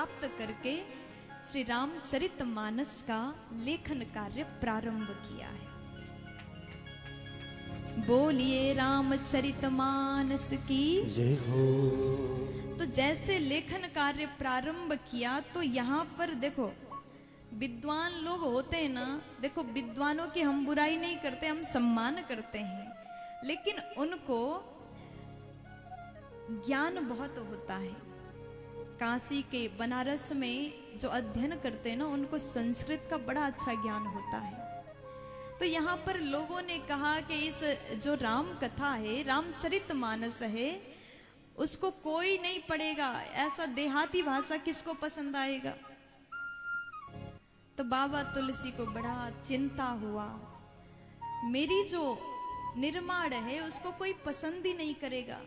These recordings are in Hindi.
प्राप्त करके श्री रामचरितमानस का लेखन कार्य प्रारंभ किया है। बोलिए रामचरितमानस की जय हो। तो जैसे लेखन कार्य प्रारंभ किया तो यहाँ पर देखो विद्वान लोग होते हैं ना, देखो विद्वानों की हम बुराई नहीं करते, हम सम्मान करते हैं, लेकिन उनको ज्ञान बहुत होता है। काशी के बनारस में जो अध्ययन करते हैं ना, उनको संस्कृत का बड़ा अच्छा ज्ञान होता है। तो यहाँ पर लोगों ने कहा कि इस जो राम कथा है, रामचरितमानस है, उसको कोई नहीं पढ़ेगा, ऐसा देहाती भाषा किसको पसंद आएगा। तो बाबा तुलसी को बड़ा चिंता हुआ, मेरी जो निर्माण है उसको कोई पसंद ही नहीं करेगा।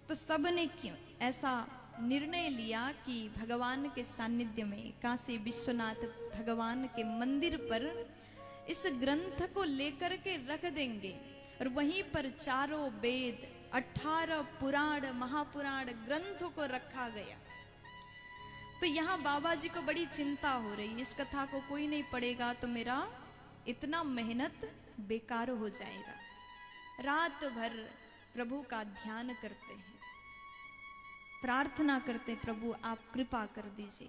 तो सबने क्यों ऐसा निर्णय लिया कि भगवान के सानिध्य में काशी विश्वनाथ भगवान के मंदिर पर इस ग्रंथ को लेकर के रख देंगे और वहीं पर चारों वेद 18 पुराण महापुराण ग्रंथों को रखा गया। तो यहाँ बाबा जी को बड़ी चिंता हो रही, इस कथा को कोई नहीं पढ़ेगा तो मेरा इतना मेहनत बेकार हो जाएगा। रात भर प्रभु का ध्यान करते हैं, प्रार्थना करते, प्रभु आप कृपा कर दीजिए।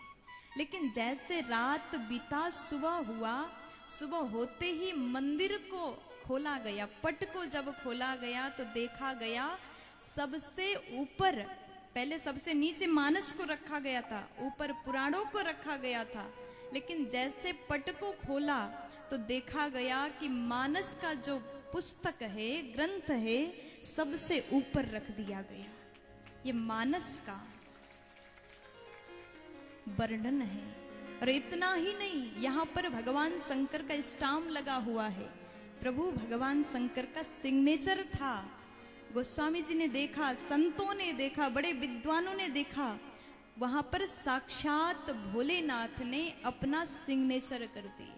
लेकिन जैसे रात बीता, सुबह हुआ, सुबह होते ही मंदिर को खोला गया, पट को जब खोला गया तो देखा गया सबसे ऊपर, पहले सबसे नीचे मानस को रखा गया था, ऊपर पुराणों को रखा गया था, लेकिन जैसे पट को खोला तो देखा गया कि मानस का जो पुस्तक है, ग्रंथ है, सबसे ऊपर रख दिया गया। ये मानस का वर्णन है। और इतना ही नहीं, यहाँ पर भगवान शंकर का स्टाम्प लगा हुआ है, प्रभु भगवान शंकर का सिग्नेचर था। गोस्वामी जी ने देखा, संतों ने देखा, बड़े विद्वानों ने देखा, वहां पर साक्षात भोलेनाथ ने अपना सिग्नेचर कर दी।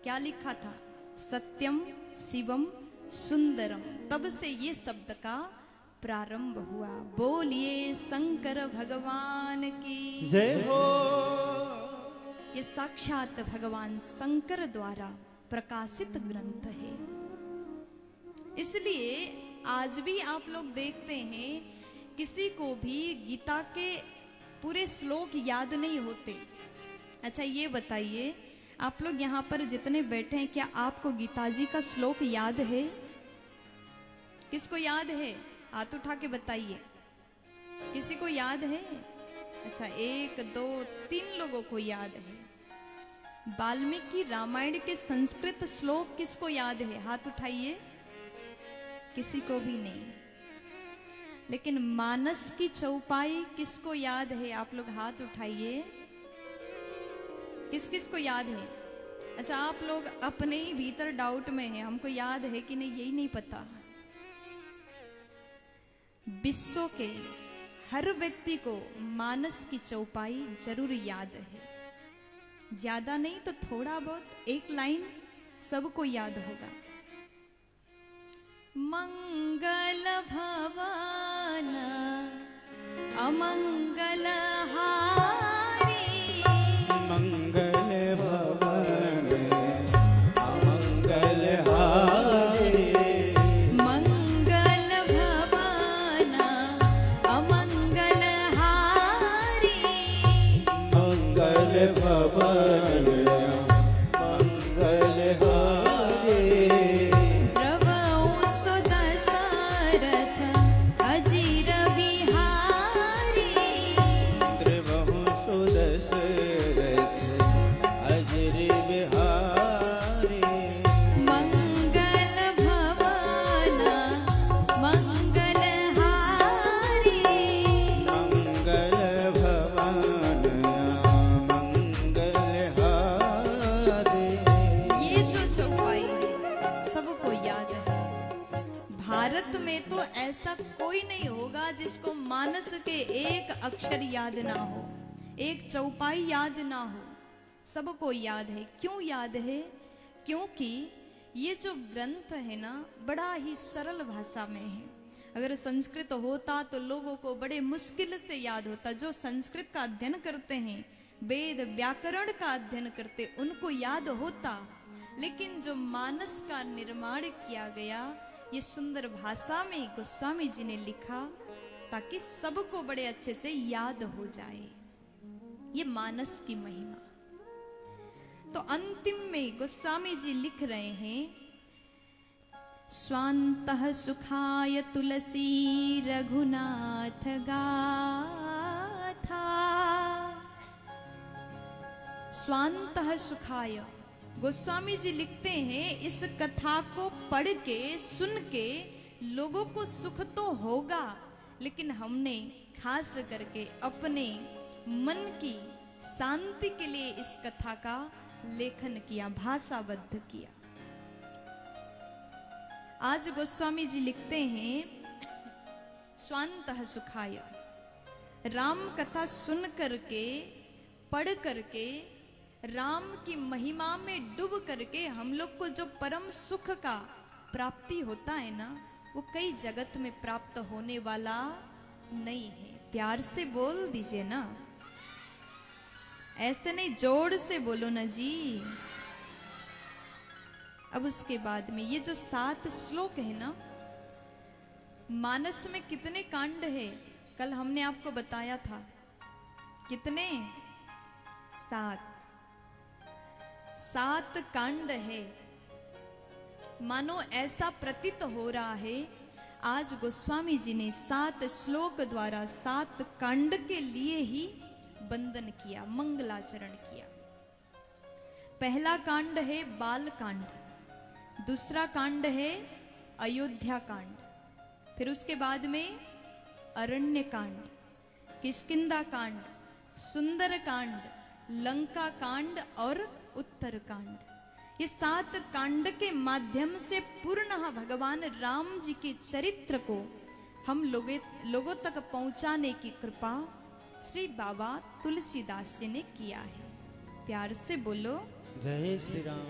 क्या लिखा था? सत्यम शिवम सुंदरम। तब से ये शब्द का प्रारंभ हुआ। बोलिए शंकर भगवान की जय हो। ये साक्षात भगवान शंकर द्वारा प्रकाशित ग्रंथ है। इसलिए आज भी आप लोग देखते हैं, किसी को भी गीता के पूरे श्लोक याद नहीं होते। अच्छा ये बताइए, आप लोग यहाँ पर जितने बैठे हैं, क्या आपको गीता जी का श्लोक याद है? किसको याद है? हाथ उठा के बताइए। किसी को याद है? अच्छा 1 2 3 लोगों को याद है। वाल्मीकि रामायण के संस्कृत श्लोक किसको याद है? हाथ उठाइए। किसी को भी नहीं। लेकिन मानस की चौपाई किसको याद है? आप लोग हाथ उठाइए। किस किस को याद है? अच्छा आप लोग अपने ही भीतर डाउट में हैं, हमको याद है कि नहीं यही नहीं पता। विश्व के हर व्यक्ति को मानस की चौपाई जरूर याद है। ज्यादा नहीं तो थोड़ा बहुत एक लाइन सबको याद होगा। मंगल भवन अमंगल हारी, मंगल भवन अमंगल हारी, मंगल भवन अमंगल हारी, मंगल भवन मंगल हारी, प्रभु सुदशरथ अजीर बिहारी, प्रभु सुदशरथ अजर बिहारी, मंगल भवन मंगल हारी, मंगल भवन मंगल हारी। ये जो चौपाई है सबको याद है। भारत में तो ऐसा कोई नहीं होगा जिसको मानस के एक अक्षर याद ना हो, एक चौपाई याद ना हो। सबको याद है। क्यों याद है? क्योंकि ये जो ग्रंथ है ना, बड़ा ही सरल भाषा में है। अगर संस्कृत होता तो लोगों को बड़े मुश्किल से याद होता। जो संस्कृत का अध्ययन करते हैं, वेद व्याकरण का अध्ययन करते, उनको याद होता। लेकिन जो मानस का निर्माण किया गया, ये सुंदर भाषा में गोस्वामी जी ने लिखा ताकि सबको बड़े अच्छे से याद हो जाए। ये मानस की महिमा। तो अंतिम में गोस्वामी जी लिख रहे हैं, स्वान्तः सुखाय तुलसी रघुनाथ गाथा। स्वान्तः सुखाय, गोस्वामी जी लिखते हैं इस कथा को पढ़ के सुन के लोगों को सुख तो होगा, लेकिन हमने खास करके अपने मन की शांति के लिए इस कथा का लेखन किया, भाषाबद्ध किया। आज गोस्वामी जी लिखते हैं स्वान्तः सुखाय, राम कथा सुन करके पढ़ करके राम की महिमा में डूब करके हम लोग को जो परम सुख का प्राप्ति होता है ना, वो कई जगत में प्राप्त होने वाला नहीं है। प्यार से बोल दीजिए ना, ऐसे नहीं, जोर से बोलो ना जी। अब उसके बाद में ये जो 7 श्लोक है ना, मानस में कितने कांड है? कल हमने आपको बताया था कितने, 7 कांड है। मानो ऐसा प्रतीत हो रहा है आज गोस्वामी जी ने 7 श्लोक द्वारा 7 कांड के लिए ही वंदन किया, मंगलाचरण किया। पहला कांड है बाल कांड, दूसरा कांड है अयोध्या कांड, फिर उसके बाद में अरण्य कांड, किष्किंधा कांड, सुंदर कांड, लंका कांड और उत्तर कांड। ये 7 कांड के माध्यम से पूर्णतः भगवान राम जी के चरित्र को हम लोगों तक पहुंचाने की कृपा श्री बाबा तुलसीदास जी ने किया है। प्यार से बोलो जय श्री राम।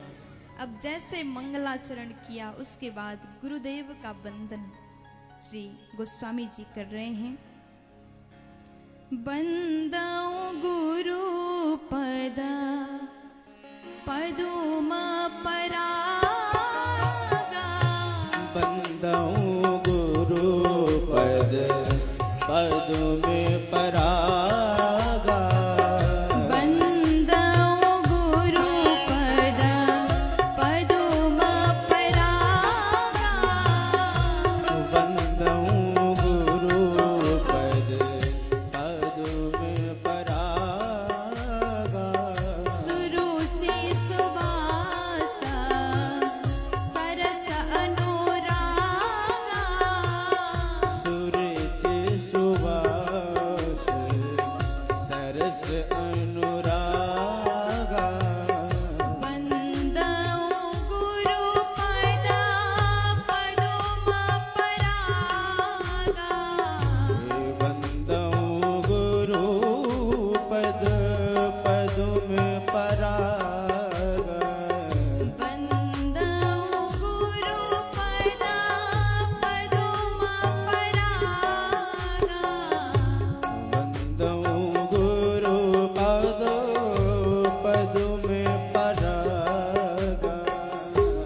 अब जैसे मंगलाचरण किया, उसके बाद गुरुदेव का वंदन श्री गोस्वामी जी कर रहे हैं। बंदौ गुरु पद पदुम परागा, बंदौ गुरु पद पदुम परागा। बंदौ गुरु पद पदुम परागा, बंदौ गुरु पद पदुम परागा। सुरुचि सुवासा सरस अनुरागा, सुरुचि सुवास सरस अनुरागा। बंदौ गुरु पद पदुम परागा, बंदौ गुरु पद पदुम परागा। बंदौ गुरु पद पदुम परागा, बंदौ गुरु पद पदुम परागा।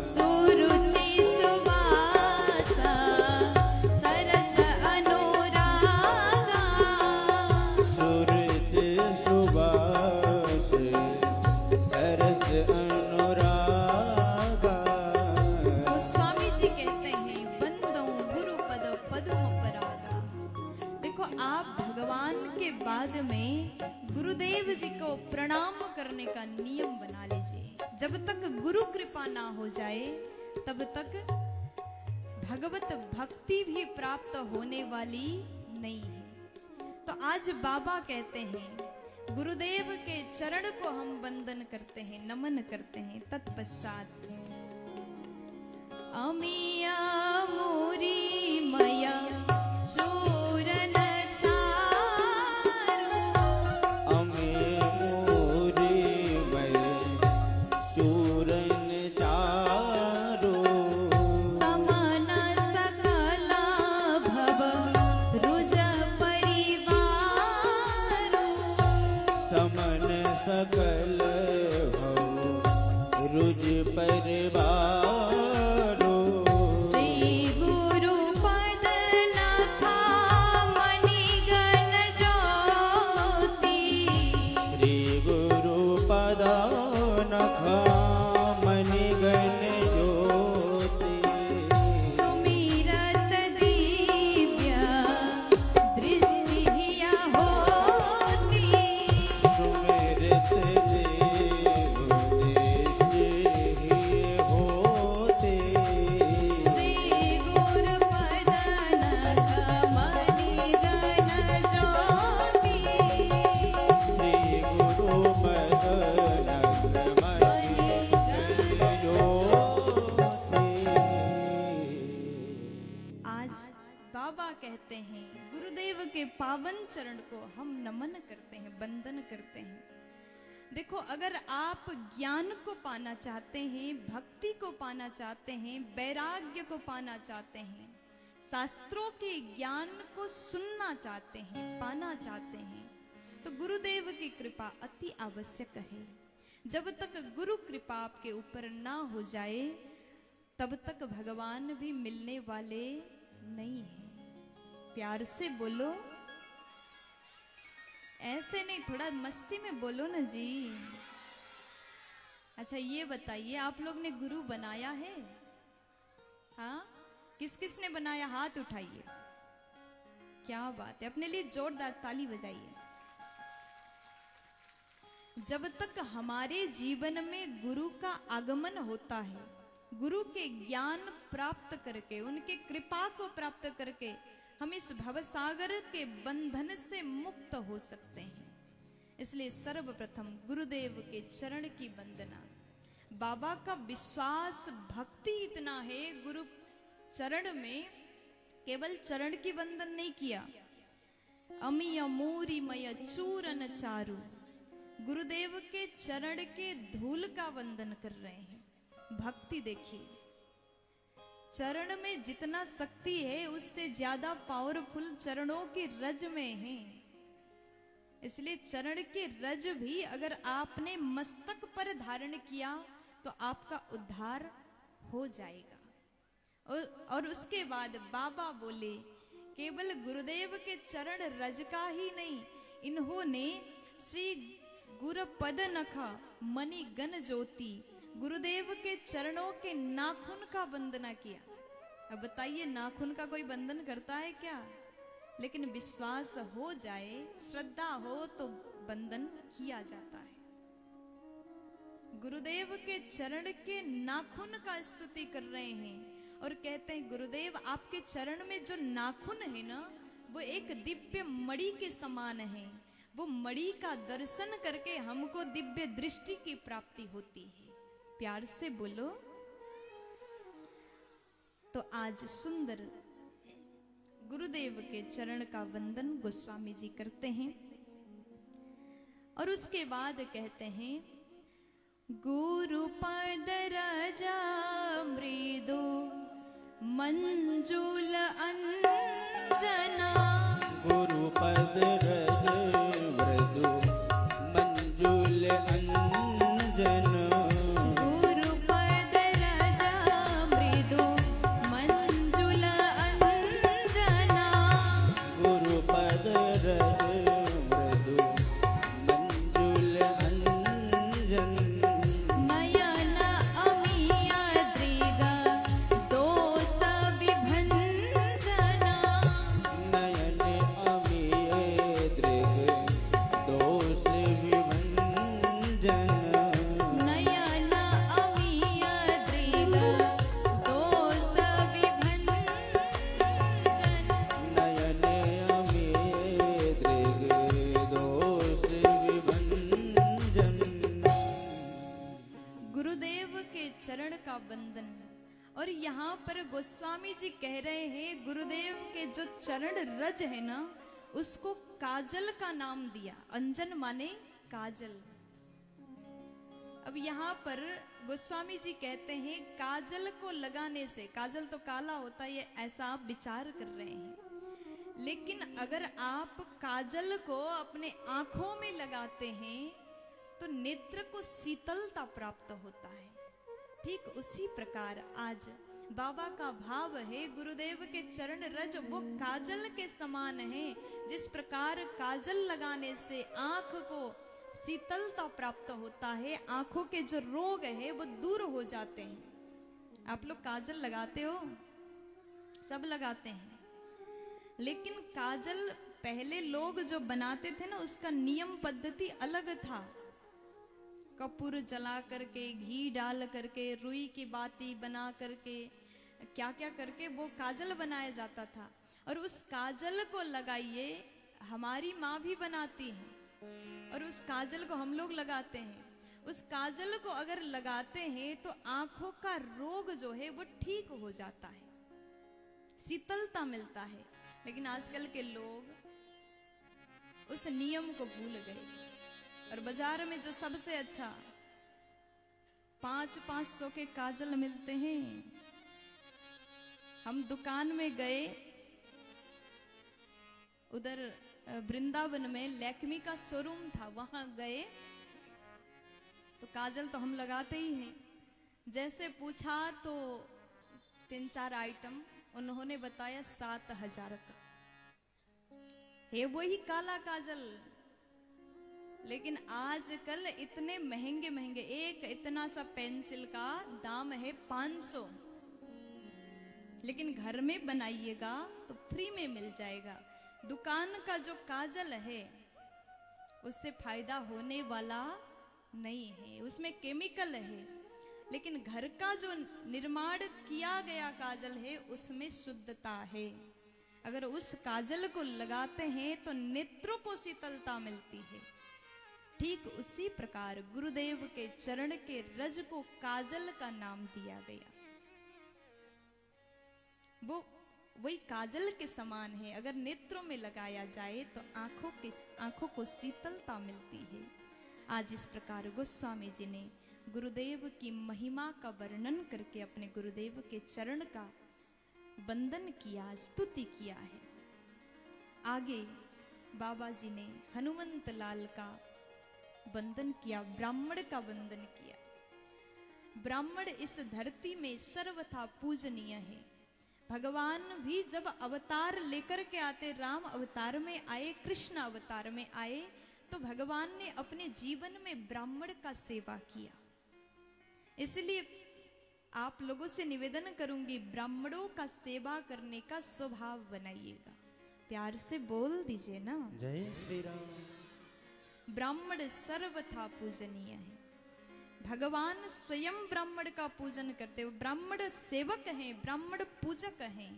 सुरुचि सुवासा सरस अनुरागा, सुरुचि सुवास सरस अनुरागा। गोस्वामी जी कहते हैं बंदौ गुरु पद पद्म परागा। देखो, आप भगवान के बाद में गुरुदेव जी को प्रणाम करने का नियम बना लीजिए। जब तक गुरु कृपा ना हो जाए तब तक भगवत भक्ति भी प्राप्त होने वाली नहीं है। तो आज बाबा कहते हैं गुरुदेव के चरण को हम वंदन करते हैं, नमन करते हैं। तत्पश्चात अमिया मोरी मया चूरन चारु, अमे मोरी मैं चूरन चारो। समन सकल भव मन सकल हो रुज परिवारो श्री गुरु पद नखा मणिगण ज्योति श्री गुरु पद नखा मणिगण ज्योति सुमिरत दिव्य दृष्टि हिया होती सुमिरत होते श्री गुरु पद नख मणिगण ज्योति श्री गुरु पद नख मणिगण ज्योति। आज बाबा कहते हैं गुरुदेव के पावन चरण को हम नमन करते हैं, वंदन करते हैं। देखो, अगर आप ज्ञान को पाना चाहते हैं, भक्ति को पाना चाहते हैं, वैराग्य को पाना चाहते हैं, शास्त्रों के ज्ञान को सुनना चाहते हैं, पाना चाहते हैं, तो गुरुदेव की कृपा अति आवश्यक है। जब तक गुरु कृपा आपके ऊपर ना हो जाए तब तक भगवान भी मिलने वाले नहीं है। प्यार से बोलो, ऐसे नहीं, थोड़ा मस्ती में बोलो ना जी। अच्छा ये बताइए, आप लोग ने गुरु बनाया है? हाँ, किस किस ने बनाया? हाथ उठाइए। क्या बात है, अपने लिए जोरदार ताली बजाइए। जब तक हमारे जीवन में गुरु का आगमन होता है, गुरु के ज्ञान प्राप्त करके, उनके कृपा को प्राप्त करके हम इस भवसागर के बंधन से मुक्त हो सकते हैं। इसलिए सर्वप्रथम गुरुदेव के चरण की वंदना। बाबा का विश्वास, भक्ति इतना है, गुरु चरण में केवल चरण की वंदन नहीं किया, अमिय मोरी मय चूरन चारु, गुरुदेव के चरण के धूल का वंदन कर रहे हैं। भक्ति देखिए, चरण में जितना शक्ति है उससे ज्यादा पावरफुल चरणों की रज में है। इसलिए चरण के रज भी अगर आपने मस्तक पर धारण किया तो आपका उद्धार हो जाएगा। और उसके बाद बाबा बोले, केवल गुरुदेव के चरण रज का ही नहीं, इन्होंने श्री गुरु पद नखा मणि गण ज्योति, गुरुदेव के चरणों के नाखून का वंदना किया। अब बताइए, नाखून का कोई वंदन करता है क्या? लेकिन विश्वास हो जाए, श्रद्धा हो तो वंदन किया जाता है। गुरुदेव के चरण के नाखून का स्तुति कर रहे हैं और कहते हैं, गुरुदेव आपके चरण में जो नाखून है ना, वो एक दिव्य मणि के समान है। वो मणि का दर्शन करके हमको दिव्य दृष्टि की प्राप्ति होती है। प्यार से बोलो। तो आज सुंदर गुरुदेव के चरण का वंदन गोस्वामी जी करते हैं और उसके बाद कहते हैं, गुरु पद राजा मृदु मंजुल अंजना, गुरु पद रज मृदु मंजुल अंजन, गुरु पद राजा मृदु मंजुल अंजना, गुरु पद रज मृदु मंजुल अंजन, नयन अमिया दृग दोष विभंजना, नयन अमिय दृग दोष विभंजन, नयन अमिया दृग दोष विभंजन, नयन अमिय दृग दोष विभंजन। गुरुदेव के चरण का वंदन। और यहाँ पर गोस्वामी जी कह रहे हैं, गुरुदेव के जो चरण रज है ना, उसको काजल का नाम दिया। अंजन माने काजल। अब यहाँ पर गोस्वामी जी कहते हैं, काजल को लगाने से, काजल तो काला होता है, ये ऐसा आप विचार कर रहे हैं, लेकिन अगर आप काजल को अपने आंखों में लगाते हैं तो नेत्र को शीतलता प्राप्त होता है। ठीक उसी प्रकार आज बाबा का भाव है, गुरुदेव के चरण रज वो काजल के समान है। जिस प्रकार काजल लगाने से आंख को शीतलता प्राप्त होता है, आंखों के जो रोग है वो दूर हो जाते हैं। आप लोग काजल लगाते हो, सब लगाते हैं, लेकिन काजल पहले लोग जो बनाते थे ना, उसका नियम पद्धति अलग था। कपूर जला करके, घी डाल करके, रुई की बाती बना करके, क्या क्या करके वो काजल बनाया जाता था। और उस काजल को लगाइए, हमारी माँ भी बनाती है और उस काजल को हम लोग लगाते हैं। उस काजल को अगर लगाते हैं तो आंखों का रोग जो है वो ठीक हो जाता है, शीतलता मिलता है। लेकिन आजकल के लोग उस नियम को भूल गए और बाजार में जो सबसे अच्छा 500-500 के काजल मिलते हैं। हम दुकान में गए, उधर वृंदावन में लैक्मी का शोरूम था, वहां गए तो काजल तो हम लगाते ही हैं। जैसे पूछा तो 3-4 आइटम उन्होंने बताया 7,000 का है वही काला काजल। लेकिन आजकल इतने महंगे महंगे, एक इतना सा पेंसिल का दाम है 500, लेकिन घर में बनाइएगा तो फ्री में मिल जाएगा। दुकान का जो काजल है उससे फायदा होने वाला नहीं है, उसमें केमिकल है। लेकिन घर का जो निर्माण किया गया काजल है उसमें शुद्धता है। अगर उस काजल को लगाते हैं तो नेत्रों को शीतलता मिलती है। ठीक उसी प्रकार गुरुदेव के चरण के रज को काजल का नाम दिया गया। वो वही काजल के समान है। अगर नेत्रों में लगाया जाए तो आंखों को शीतलता मिलती है। आज इस प्रकार गोस्वामी जी ने गुरुदेव की महिमा का वर्णन करके अपने गुरुदेव के चरण का वंदन किया, स्तुति किया है। आगे बाबा जी ने हनुमंत लाल का वंदन किया, ब्राह्मण का वंदन किया। ब्राह्मण इस धरती में सर्वथा पूजनीय है। भगवान भी जब अवतार लेकर के आते, राम अवतार में आए, कृष्ण अवतार में आए, तो भगवान ने अपने जीवन में ब्राह्मण का सेवा किया। इसलिए आप लोगों से निवेदन करूंगी, ब्राह्मणों का सेवा करने का स्वभाव बनाइएगा। प्यार से बोल दीजिए ना, जय श्री राम। ब्राह्मण सर्वथा पूजनीय है। भगवान स्वयं ब्राह्मण का पूजन करते हो, ब्राह्मण सेवक हैं, ब्राह्मण पूजक हैं।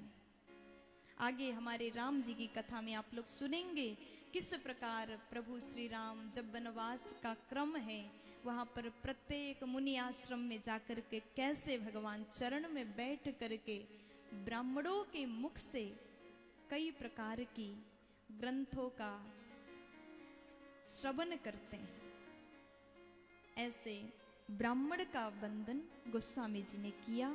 आगे हमारे राम जी की कथा में आप लोग सुनेंगे किस प्रकार प्रभु श्री राम जब वनवास का क्रम है, वहां पर प्रत्येक मुनि आश्रम में जाकर के कैसे भगवान चरण में बैठ करके ब्राह्मणों के मुख से कई प्रकार की ग्रंथों का श्रवण करते हैं। ऐसे ब्राह्मण का वंदन गोस्वामी जी ने किया।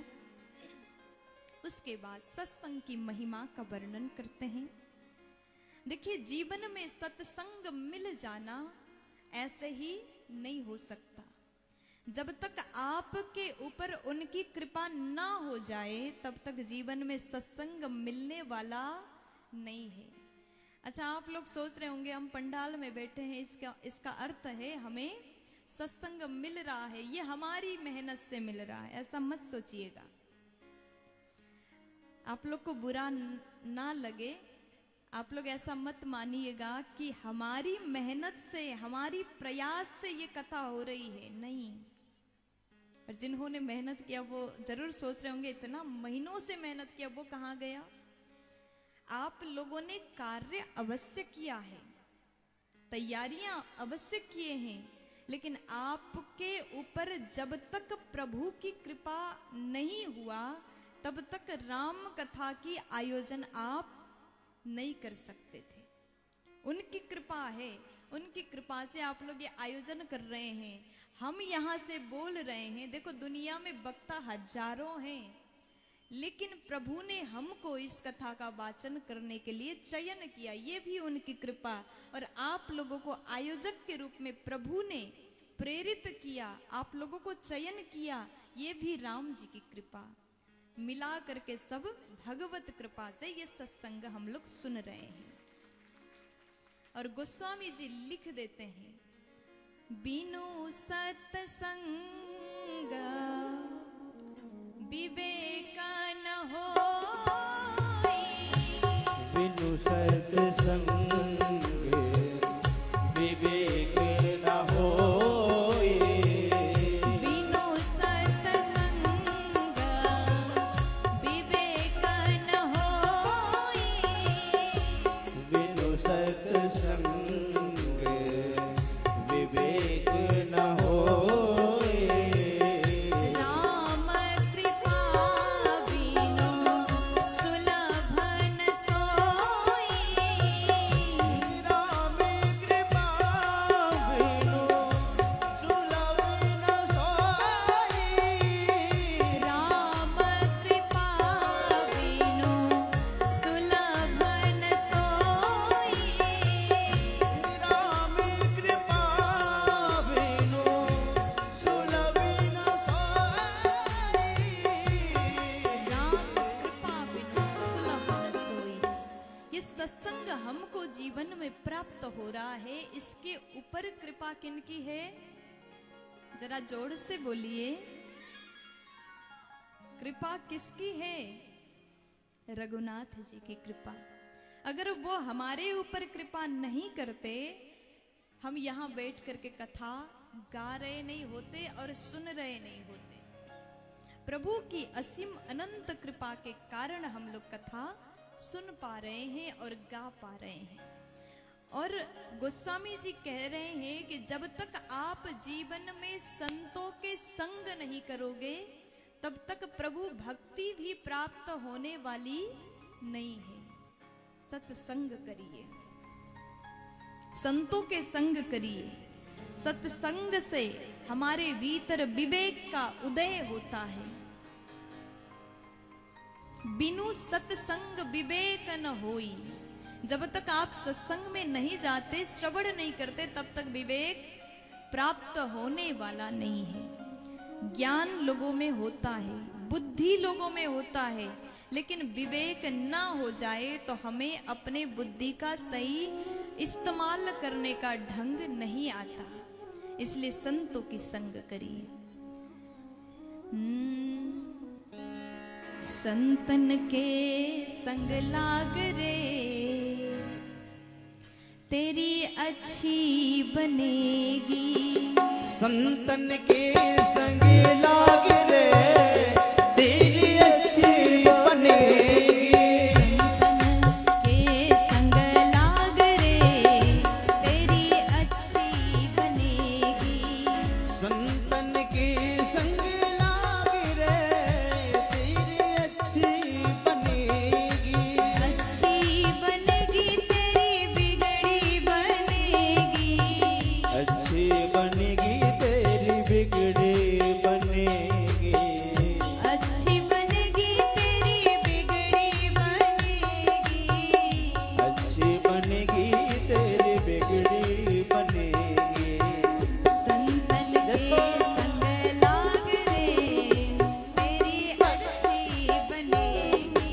उसके बाद सत्संग की महिमा का वर्णन करते हैं। देखिए, जीवन में सत्संग मिल जाना ऐसे ही नहीं हो सकता। जब तक आपके ऊपर उनकी कृपा ना हो जाए तब तक जीवन में सत्संग मिलने वाला नहीं है। अच्छा, आप लोग सोच रहे होंगे हम पंडाल में बैठे हैं, इसका अर्थ है हमें सत्संग मिल रहा है, ये हमारी मेहनत से मिल रहा है। ऐसा मत सोचिएगा। आप लोग को बुरा ना लगे, आप लोग ऐसा मत मानिएगा कि हमारी मेहनत से, हमारी प्रयास से ये कथा हो रही है, नहीं। और जिन्होंने मेहनत किया वो जरूर सोच रहे होंगे इतना महीनों से मेहनत किया, वो कहाँ गया। आप लोगों ने कार्य अवश्य किया है, तैयारियां अवश्य किए हैं, लेकिन आपके ऊपर जब तक प्रभु की कृपा नहीं हुआ तब तक राम कथा की आयोजन आप नहीं कर सकते थे। उनकी कृपा है, उनकी कृपा से आप लोग ये आयोजन कर रहे हैं, हम यहाँ से बोल रहे हैं। देखो, दुनिया में वक्ता हजारों हैं, लेकिन प्रभु ने हमको इस कथा का वाचन करने के लिए चयन किया, ये भी उनकी कृपा। और आप लोगों को आयोजक के रूप में प्रभु ने प्रेरित किया, आप लोगों को चयन किया, ये भी राम जी की कृपा। मिला करके सब भगवत कृपा से ये सत्संग हम लोग सुन रहे हैं। और गोस्वामी जी लिख देते हैं, बिनु सत्संग विवेक न होई, बिनु सत्संग विवेक न होई, बिनु सत्संग विवेक न होई, बिनु सत्संग विवेक न होई, राम कृपा बिनु सुलभ न सोई, राम कृपा बिनु सुलभ न सोई, राम कृपा बिनु सुलभ न सोई, राम कृपा बिनु सुलभ न राम कृपा बिनु सुलभ न सोई। ये सत्संग हमको जीवन में प्राप्त हो रहा है, इसके ऊपर कृपा किनकी है? जरा जोर से बोलिए, कृपा किसकी है? रघुनाथ जी की कृपा। अगर वो हमारे ऊपर कृपा नहीं करते, हम यहाँ बैठ करके कथा गा रहे नहीं होते और सुन रहे नहीं होते। प्रभु की असीम अनंत कृपा के कारण हम लोग कथा सुन पा रहे हैं और गा पा रहे हैं। और गोस्वामी जी कह रहे हैं कि जब तक आप जीवन में संतों के संग नहीं करोगे, तब तक प्रभु भक्ति भी प्राप्त होने वाली नहीं है। सत्संग करिए, संतों के संग करिए। सत्संग से हमारे भीतर विवेक का उदय होता है। बिनु सत्संग विवेक न होई। जब तक आप सत्संग में नहीं जाते, श्रवण नहीं करते, तब तक विवेक प्राप्त होने वाला नहीं है। ज्ञान लोगों में होता है, बुद्धि लोगों में होता है, लेकिन विवेक ना हो जाए तो हमें अपने बुद्धि का सही इस्तेमाल करने का ढंग नहीं आता। इसलिए संतों की संग करिए। संतन के संग लाग रे, तेरी अच्छी बनेगी। संतन के संग लाग रे, तेरी अच्छी बनेगी। संतन के संग लाग रे, तेरी अच्छी बनेगी। संतन के संग लाग रे, तेरी अच्छी बनेगी। अच्छी बनेगी, तेरी बिगड़ी बनेगी। अच्छी बनेगी, तेरी बिगड़ी बनेगी। अच्छी बनेगी, तेरी बिगड़ी बनेगी। अच्छी बनेगी, तेरी बिगड़ी बनेगी। संतन के संग लाग रे, तेरी अच्छी बनेगी।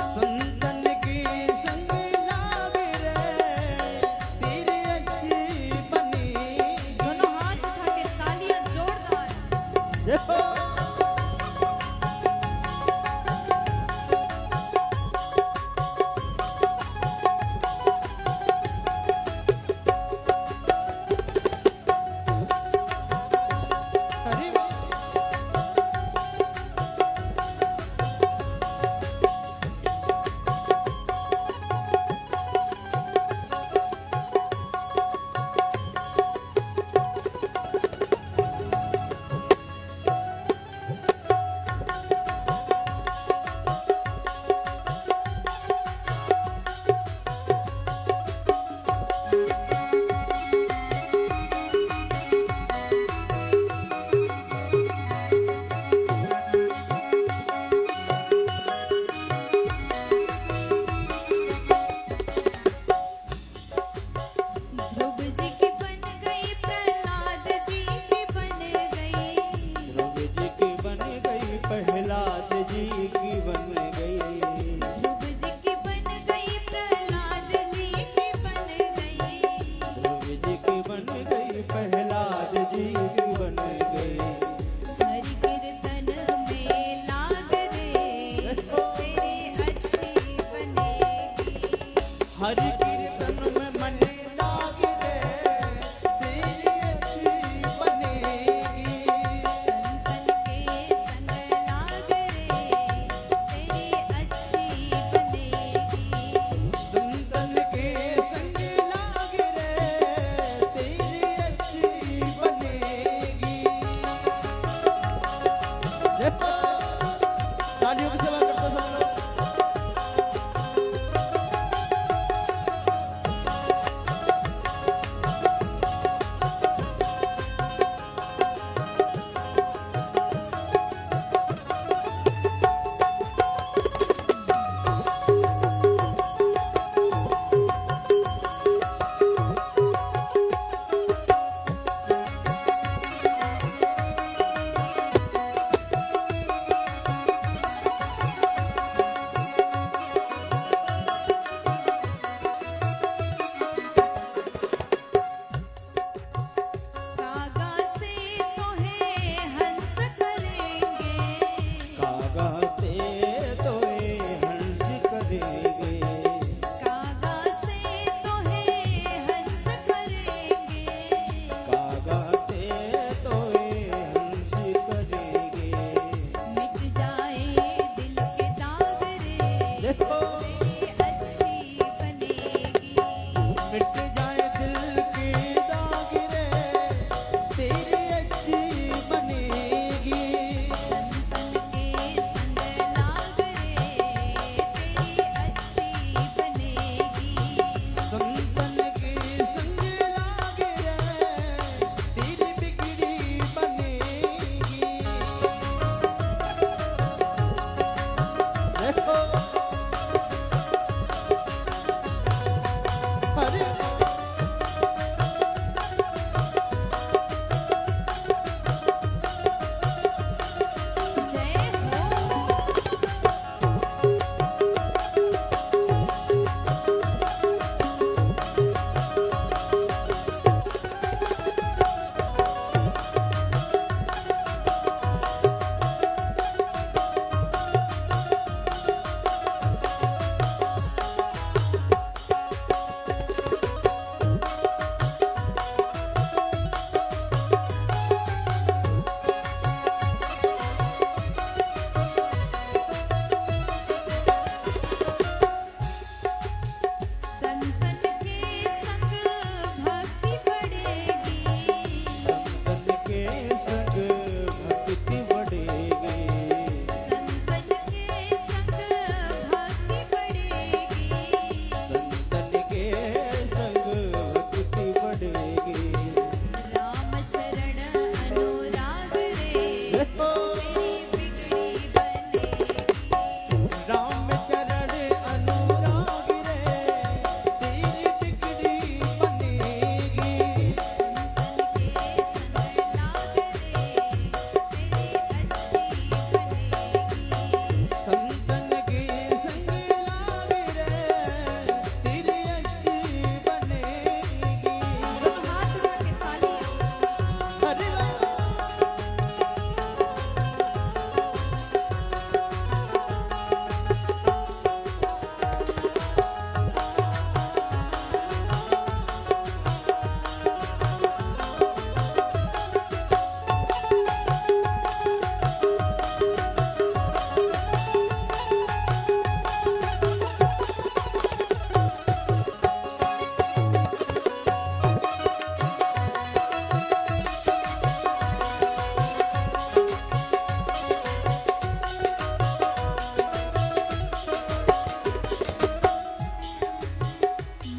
संतन के संग लाग रे, तेरी अच्छी बनेगी। दोनों हाथ प्रहलाद जी बन गए। हरि कीर्तन में लाग रे तेरी अच्छी बनेगी। हरि कीर्तन में मन लाग रे तेरी अच्छी बनेगी। संतन के संग लाग रे तेरी अच्छी बनेगी। संतन के संग लाग रे तेरी अच्छी बनेगी। देखो, तालियों की सेवा करते सब लोग। कागा से तोहे हंस करेंगे। कागा ते तोए हंस करेंगे। कागा से तोहे हंस करेंगे। कागा ते तोए हंस करेंगे। मिट जाए दिल के दाग रे देखो, तेरी अच्छी बनेगी। मिट जाए दिल के दाग रे तेरी अच्छी बनेगी। संतन के संग लाग रे तेरी अच्छी बनेगी। संतन के संग लाग रे तेरी बिगड़ी बनेगी। देखो, अरे जय हो। संतन के संग भक्ति बढ़ेगी। संतन के संग भक्ति बढ़ेगी। संतन के संग भक्ति बढ़ेगी। संतन के संग भक्ति बढ़ेगी। राम चरण अनुराग रे देखो, तेरी बिगड़ी बनेगी। राम चरण अनुराग रे तेरी बिगड़ी बनेगी। संतन के संग लाग रे तेरी अच्छी बनेगी। संतन के संग लाग रे तेरी अच्छी बनेगी। दोनों हाथ उठा के तालियां। अरे वाह!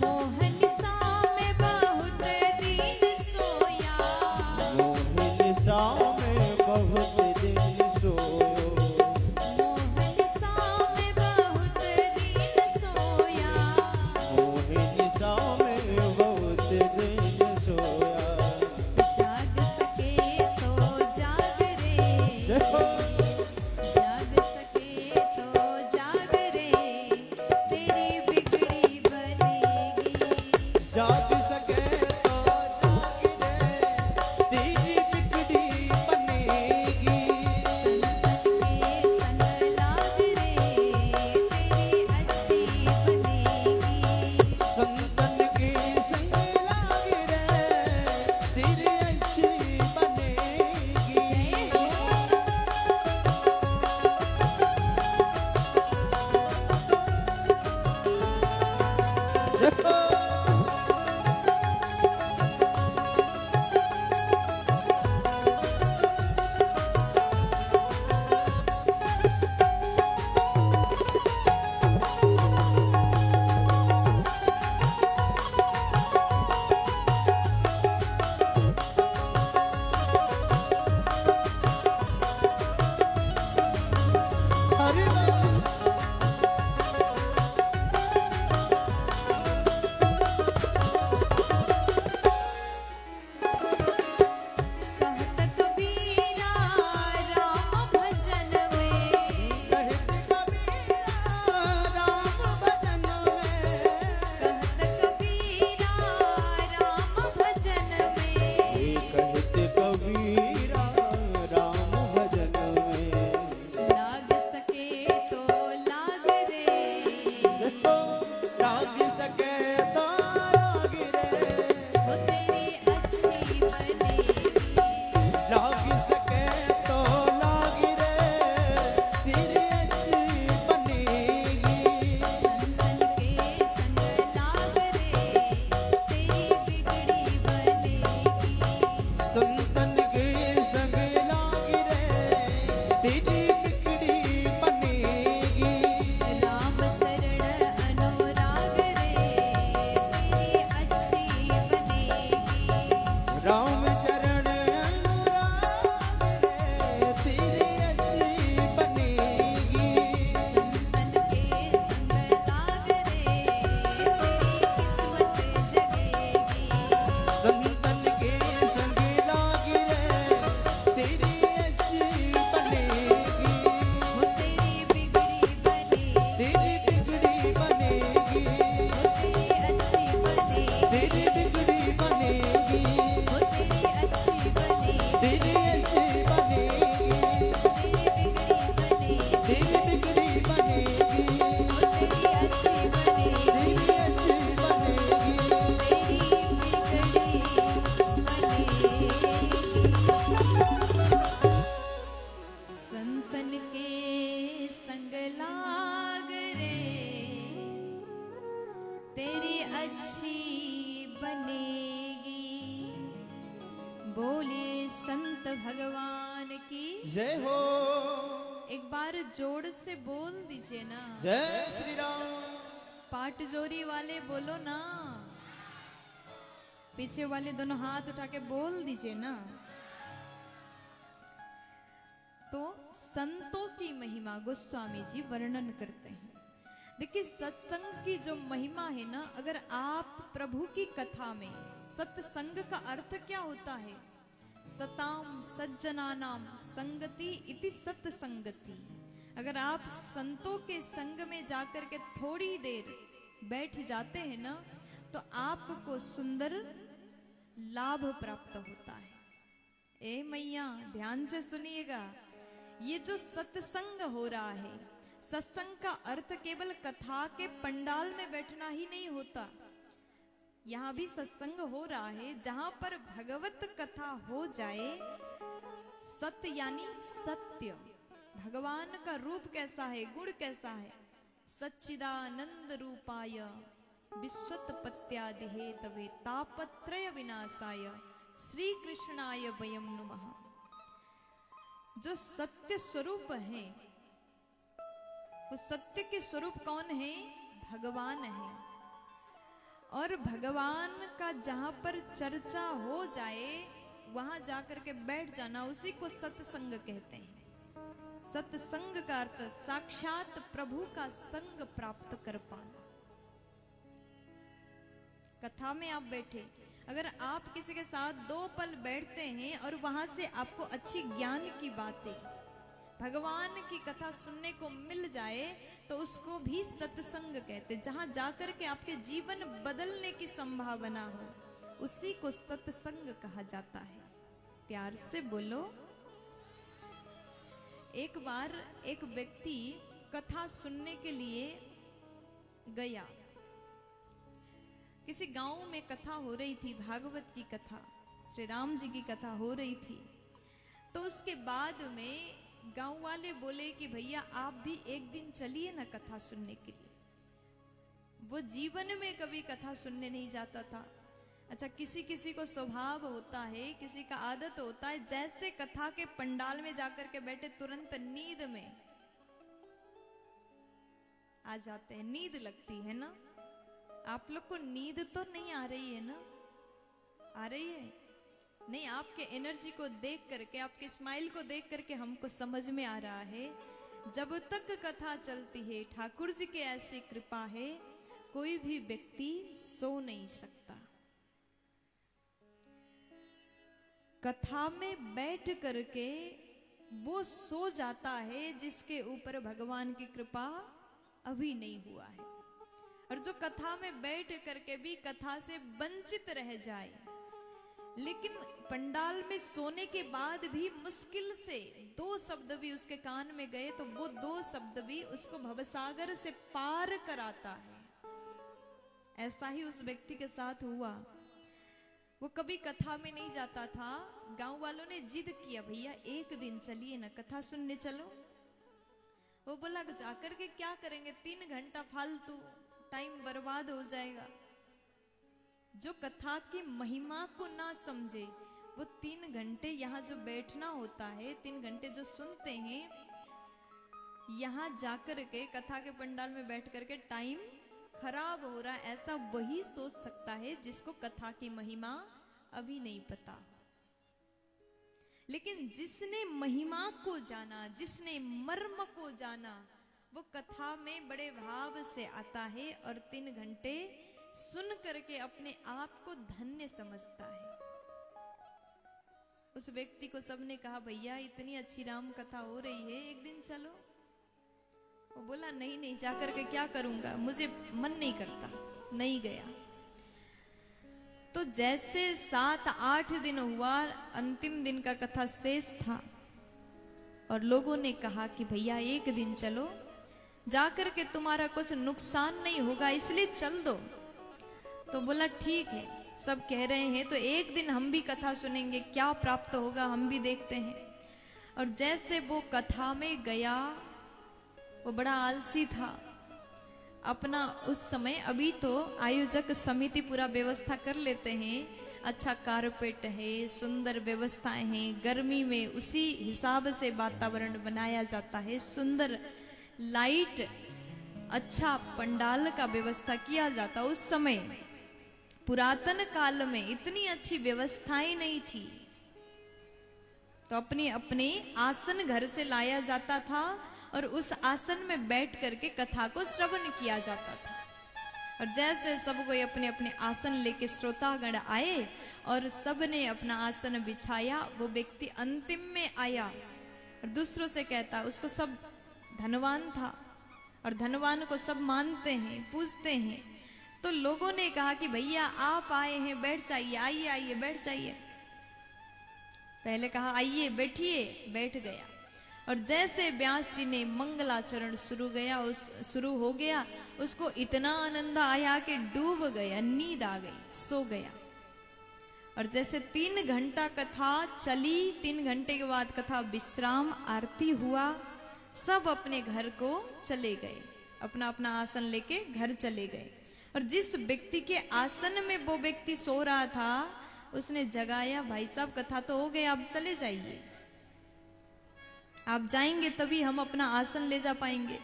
मोहन सा में बहुत दिन सोया। मोहिनी सा में बहुत दिन सोयो। मोहन सा में बहुत दिन सोया। मोहिनी सा में बहुत दिन सोया। जाग सके तो जाग रे देखो, जाग सके तो जाग रे तेरी बिगड़ी बनेगी। जाग सके तो जाग रे संत भगवान की जय हो। एक बार जोड़ से बोल दीजिए ना। जय श्री राम। पाट जोरी वाले बोलो ना। पीछे वाले दोनों हाथ उठा के बोल दीजिए ना। तो संतों की महिमा गोस्वामी जी वर्णन करते हैं। देखिए सत्संग की जो महिमा है ना, अगर आप प्रभु की कथा में, सत्संग का अर्थ क्या होता है? सताम सज्जनानाम संगति इति सत्संगति। अगर आप संतों के संग में जाकर के थोड़ी देर बैठ जाते हैं ना, तो आपको सुंदर लाभ प्राप्त होता है। ए मैया ध्यान से सुनिएगा, ये जो सत्संग हो रहा है, सत्संग का अर्थ केवल कथा के पंडाल में बैठना ही नहीं होता। यहां भी सत्संग हो रहा है जहां पर भगवत कथा हो जाए। सत्य यानी सत्य, भगवान का रूप कैसा है, गुण कैसा है? सच्चिदानंद रूपाय विश्वोत्पत्त्यादि तवे तापत्रय विनाशाय श्री कृष्णाय वयम नुमः। जो सत्य स्वरूप है, वो सत्य के स्वरूप कौन है? भगवान है। और भगवान का जहां पर चर्चा हो जाए वहां जाकर के बैठ जाना, उसी को सत्संग कहते हैं। सत्संग का अर्थ साक्षात प्रभु का संग प्राप्त कर पाना। कथा में आप बैठे, अगर आप किसी के साथ 2 पल बैठते हैं और वहां से आपको अच्छी ज्ञान की बातें, भगवान की कथा सुनने को मिल जाए, तो उसको भी सत्संग कहते। जहां जाकर के आपके जीवन बदलने की संभावना हो, उसी को सत्संग कहा जाता है। प्यार से बोलो। एक बार एक व्यक्ति कथा सुनने के लिए गया। किसी गांव में कथा हो रही थी, भागवत की कथा, श्री राम जी की कथा हो रही थी। तो उसके बाद में गांव वाले बोले कि भैया आप भी एक दिन चलिए ना कथा सुनने के लिए। वो जीवन में कभी कथा सुनने नहीं जाता था। अच्छा, किसी किसी को स्वभाव होता है, किसी का आदत होता है, जैसे कथा के पंडाल में जाकर के बैठे तुरंत नींद में आ जाते हैं। नींद लगती है ना। आप लोग को नींद तो नहीं आ रही है ना? आ रही है? नहीं, आपके एनर्जी को देख करके, आपके स्माइल को देख करके हमको समझ में आ रहा है, जब तक कथा चलती है, ठाकुर जी की ऐसी कृपा है, कोई भी व्यक्ति सो नहीं सकता। कथा में बैठ करके वो सो जाता है जिसके ऊपर भगवान की कृपा अभी नहीं हुआ है। और जो कथा में बैठ करके भी कथा से वंचित रह जाए, लेकिन पंडाल में सोने के बाद भी मुश्किल से 2 शब्द भी उसके कान में गए, तो वो 2 शब्द भी उसको भवसागर से पार कराता है। ऐसा ही उस व्यक्ति के साथ हुआ। वो कभी कथा में नहीं जाता था। गांव वालों ने जिद किया, भैया एक दिन चलिए ना, कथा सुनने चलो। वो बोला जाकर के क्या करेंगे, 3 घंटा फालतू टाइम बर्बाद हो जाएगा। जो कथा की महिमा को ना समझे, वो 3 घंटे यहाँ जो बैठना होता है, 3 घंटे जो सुनते हैं, यहाँ जाकर के कथा के पंडाल में बैठ करके टाइम खराब हो रहा है, ऐसा वही सोच सकता है जिसको कथा की महिमा अभी नहीं पता। लेकिन जिसने महिमा को जाना, जिसने मर्म को जाना, वो कथा में बड़े भाव से आता है और 3 घंटे सुन करके अपने आप को धन्य समझता है। उस व्यक्ति को सबने कहा, भैया इतनी अच्छी राम कथा हो रही है, एक दिन चलो। वो बोला नहीं नहीं, जाकर के क्या करूंगा, मुझे मन नहीं करता, नहीं गया। तो जैसे 7-8 दिन हुआ, अंतिम दिन का कथा शेष था और लोगों ने कहा कि भैया एक दिन चलो, जाकर के तुम्हारा कुछ नुकसान नहीं होगा, इसलिए चल दो। तो बोला ठीक है, सब कह रहे हैं तो एक दिन हम भी कथा सुनेंगे, क्या प्राप्त होगा हम भी देखते हैं। और जैसे वो कथा में गया, वो बड़ा आलसी था। अपना उस समय, अभी तो आयोजक समिति पूरा व्यवस्था कर लेते हैं, अच्छा कारपेट है, सुंदर व्यवस्थाएं हैं, गर्मी में उसी हिसाब से वातावरण बनाया जाता है, सुंदर लाइट, अच्छा पंडाल का व्यवस्था किया जाता। उस समय पुरातन काल में इतनी अच्छी व्यवस्थाएं नहीं थी, तो अपने अपने आसन घर से लाया जाता था और उस आसन में बैठ करके कथा को श्रवण किया जाता था। और जैसे सब कोई अपने अपने आसन लेके श्रोतागण आए और सब ने अपना आसन बिछाया, वो व्यक्ति अंतिम में आया और दूसरों से कहता, उसको सब धनवान था और धनवान को सब मानते हैं, पूजते हैं। तो लोगों ने कहा कि भैया आप आए हैं, बैठ जाइए, आइए आइए बैठ जाइए। पहले कहा आइए बैठिए, बैठ गया। और जैसे व्यास जी ने मंगलाचरण शुरू हो गया, उसको इतना आनंद आया कि डूब गया, नींद आ गई, सो गया। और जैसे 3 घंटा कथा चली, 3 घंटे के बाद कथा विश्राम, आरती हुआ, सब अपने घर को चले गए, अपना अपना आसन लेके घर चले गए। और जिस व्यक्ति के आसन में वो व्यक्ति सो रहा था, उसने जगाया, भाई साहब कथा तो हो गया, अब चले जाइए, आप जाएंगे तभी हम अपना आसन ले जा पाएंगे।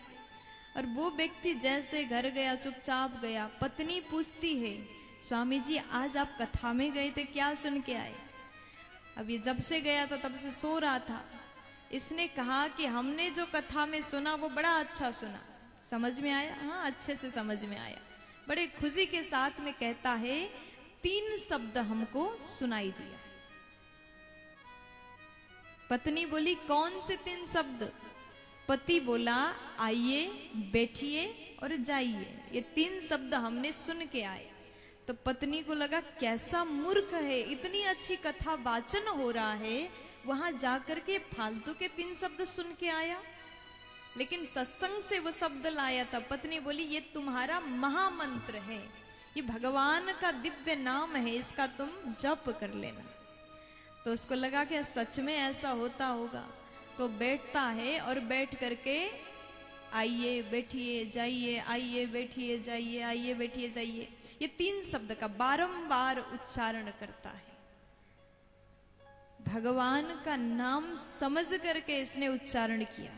और वो व्यक्ति जैसे घर गया, चुपचाप गया। पत्नी पूछती है, स्वामी जी आज आप कथा में गए थे, क्या सुन के आए? अब ये जब से गया था तब से सो रहा था। इसने कहा कि हमने जो कथा में सुना वो बड़ा अच्छा सुना, समझ में आया? हाँ, अच्छे से समझ में आया। बड़े खुशी के साथ में कहता है, 3 शब्द हमको सुनाई दिया। पत्नी बोली, कौन से 3 शब्द? पति बोला, आइए, बैठिए और जाइए। ये 3 शब्द हमने सुन के आए। तो पत्नी को लगा कैसा मूर्ख है, इतनी अच्छी कथा वाचन हो रहा है, वहां जाकर के फालतू के 3 शब्द सुन के आया। लेकिन सत्संग से वो शब्द लाया था। पत्नी बोली, ये तुम्हारा महामंत्र है, ये भगवान का दिव्य नाम है, इसका तुम जप कर लेना। तो उसको लगा कि सच में ऐसा होता होगा। तो बैठता है और बैठ करके आइए बैठिए जाइए, आइए बैठिए जाइए, आइए बैठिए जाइए, ये 3 शब्द का बारंबार उच्चारण करता है। भगवान का नाम समझ करके इसने उच्चारण किया।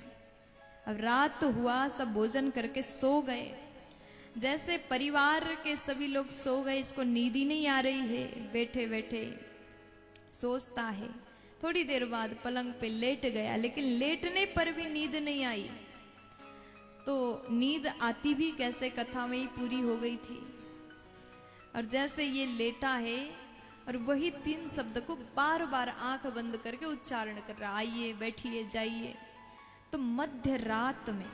अब रात हुआ, सब भोजन करके सो गए। जैसे परिवार के सभी लोग सो गए, इसको नींद ही नहीं आ रही है, बैठे बैठे सोचता है। थोड़ी देर बाद पलंग पे लेट गया, लेकिन लेटने पर भी नींद नहीं आई। तो नींद आती भी कैसे, कथा में ही पूरी हो गई थी। और जैसे ये लेटा है और वही 3 शब्द को बार बार आंख बंद करके उच्चारण कर रहा, आइए बैठिए जाइए। तो मध्य रात में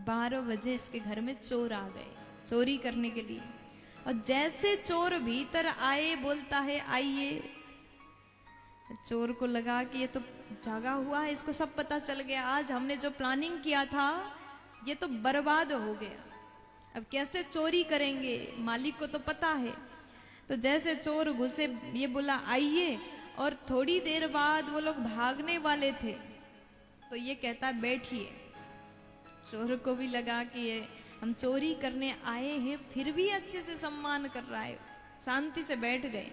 12 बजे इसके घर में चोर आ गए चोरी करने के लिए। और जैसे चोर भीतर आए, बोलता है आइए। चोर को लगा कि ये तो जागा हुआ है, इसको सब पता चल गया, आज हमने जो प्लानिंग किया था ये तो बर्बाद हो गया, अब कैसे चोरी करेंगे, मालिक को तो पता है। तो जैसे चोर घुसे, ये बोला आइए, और थोड़ी देर बाद वो लोग भागने वाले थे, तो ये कहता है बैठिए। चोर को भी लगा कि ये हम चोरी करने आए हैं, फिर भी अच्छे से सम्मान कर रहा है, शांति से बैठ गए।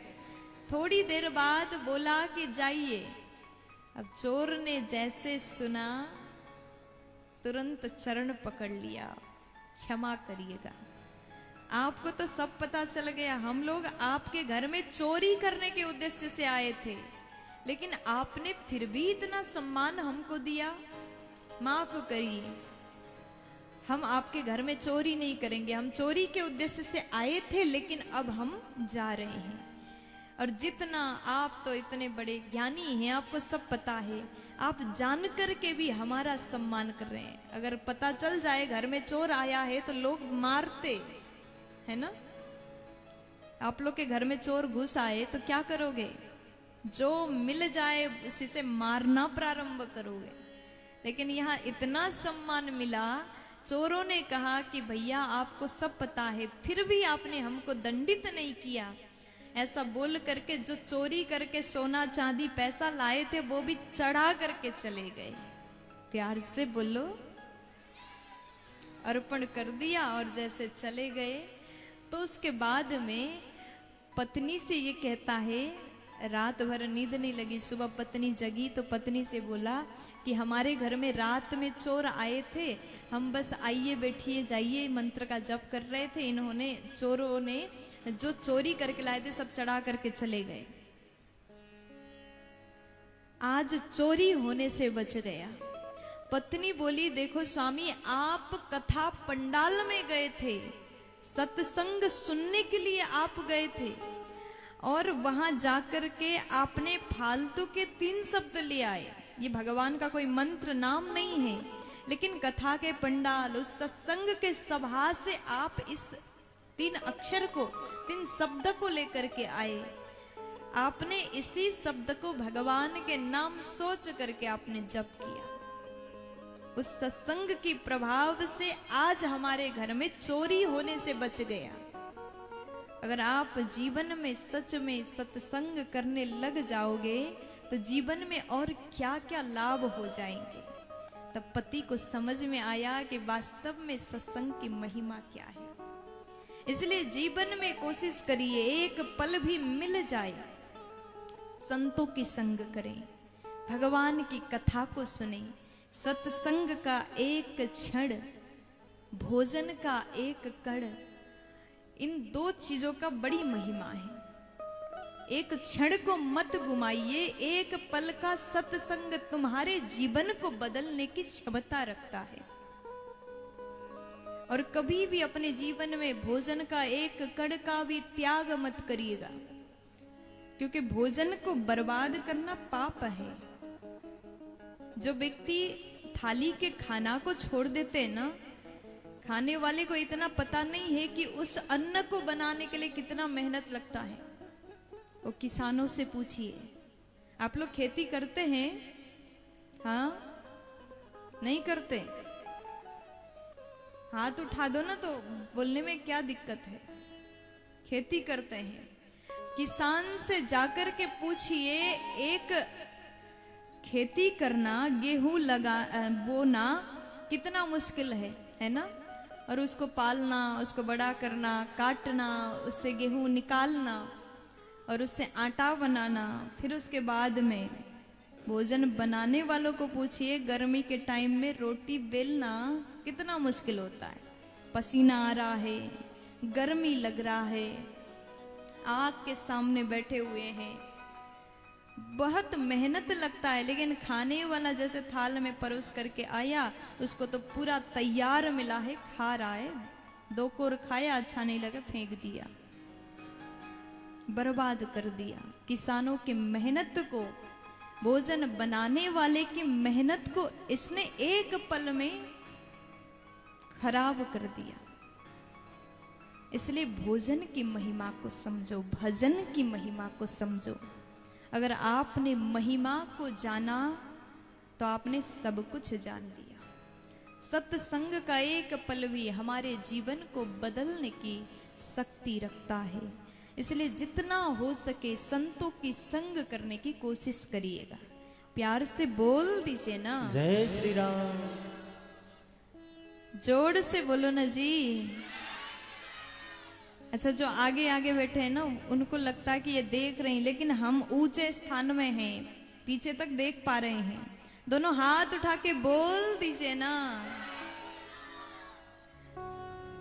थोड़ी देर बाद बोला कि जाइए। अब चोर ने जैसे सुना, तुरंत चरण पकड़ लिया, क्षमा करिएगा, आपको तो सब पता चल गया, हम लोग आपके घर में चोरी करने के उद्देश्य से आए थे, लेकिन आपने फिर भी इतना सम्मान हमको दिया, माफ करिए, हम आपके घर में चोरी नहीं करेंगे, हम चोरी के उद्देश्य से आए थे, लेकिन अब हम जा रहे हैं। और जितना आप तो इतने बड़े ज्ञानी हैं, आपको सब पता है, आप जान कर के भी हमारा सम्मान कर रहे हैं। अगर पता चल जाए घर में चोर आया है तो लोग मारते है ना। आप लोग के घर में चोर घुस आए तो क्या करोगे? जो मिल जाए उसी से मारना प्रारंभ करोगे। लेकिन यहाँ इतना सम्मान मिला, चोरों ने कहा कि भैया आपको सब पता है, फिर भी आपने हमको दंडित नहीं किया। ऐसा बोल करके जो चोरी करके सोना चांदी पैसा लाए थे वो भी चढ़ा करके चले गए। प्यार से बोलो, अर्पण कर दिया और जैसे चले गए। तो उसके बाद में पत्नी से ये कहता है, रात भर नींद नहीं लगी, सुबह पत्नी जगी तो पत्नी से बोला कि हमारे घर में रात में चोर आए थे, हम बस आइए बैठिए जाइए मंत्र का जप कर रहे थे, इन्होंने चोरों ने जो चोरी करके लाए थे सब चढ़ा करके चले गए, आज चोरी होने से बच गया। पत्नी बोली, देखो स्वामी, आप कथा पंडाल में गए थे, सत्संग सुनने के लिए आप गए थे, और वहां जाकर के आपने फालतू के 3 शब्द ले आए। ये भगवान का कोई मंत्र नाम नहीं है, लेकिन कथा के पंडाल, उस सत्संग के सभा से आप इस 3 अक्षर को, 3 शब्द को लेकर के आए। आपने इसी शब्द को भगवान के नाम सोच करके आपने जप किया। उस सत्संग की प्रभाव से आज हमारे घर में चोरी होने से बच गया। अगर आप जीवन में सच में सत्संग करने लग जाओगे तो जीवन में और क्या क्या लाभ हो जाएंगे। तब पति को समझ में आया कि वास्तव में सत्संग की महिमा क्या है। इसलिए जीवन में कोशिश करिए, एक पल भी मिल जाए संतों की संग करें, भगवान की कथा को सुने, सत्संग का एक क्षण, भोजन का एक कण, इन 2 चीजों का बड़ी महिमा है। एक क्षण को मत गुमाइए, एक पल का सत्संग तुम्हारे जीवन को बदलने की क्षमता रखता है। और कभी भी अपने जीवन में भोजन का एक कण का भी त्याग मत करिएगा, क्योंकि भोजन को बर्बाद करना पाप है। जो व्यक्ति थाली के खाना को छोड़ देते हैं ना, खाने वाले को इतना पता नहीं है कि उस अन्न को बनाने के लिए कितना मेहनत लगता है। वो किसानों से पूछिए, आप लोग खेती करते हैं? हाँ, नहीं करते? हाथ उठा दो ना, तो बोलने में क्या दिक्कत है। खेती करते हैं। किसान से जाकर के पूछिए, एक खेती करना, गेहूं बोना कितना मुश्किल है ना? और उसको पालना, उसको बड़ा करना, काटना, उससे गेहूं निकालना और उससे आटा बनाना, फिर उसके बाद में भोजन बनाने वालों को पूछिए, गर्मी के टाइम में रोटी बेलना कितना मुश्किल होता है। पसीना आ रहा है, गर्मी लग रहा है, आग के सामने बैठे हुए हैं, बहुत मेहनत लगता है। लेकिन खाने वाला जैसे थाल में परोस करके आया, उसको तो पूरा तैयार मिला है, खा रहा है, 2 कोर खाया, अच्छा नहीं लगा, फेंक दिया, बर्बाद कर दिया। किसानों की मेहनत को, भोजन बनाने वाले की मेहनत को इसने एक पल में खराब कर दिया। इसलिए भोजन की महिमा को समझो, भजन की महिमा को समझो। अगर आपने महिमा को जाना तो आपने सब कुछ जान लिया। सत्संग का एक पल भी हमारे जीवन को बदलने की शक्ति रखता है। इसलिए जितना हो सके संतों की संग करने की कोशिश करिएगा। प्यार से बोल दीजिए ना, जय श्री राम। जोर से बोलो ना जी। अच्छा, जो आगे आगे बैठे हैं ना, उनको लगता है कि ये देख रहे हैं, लेकिन हम ऊंचे स्थान में हैं, पीछे तक देख पा रहे हैं। दोनों हाथ उठा के बोल दीजिए ना।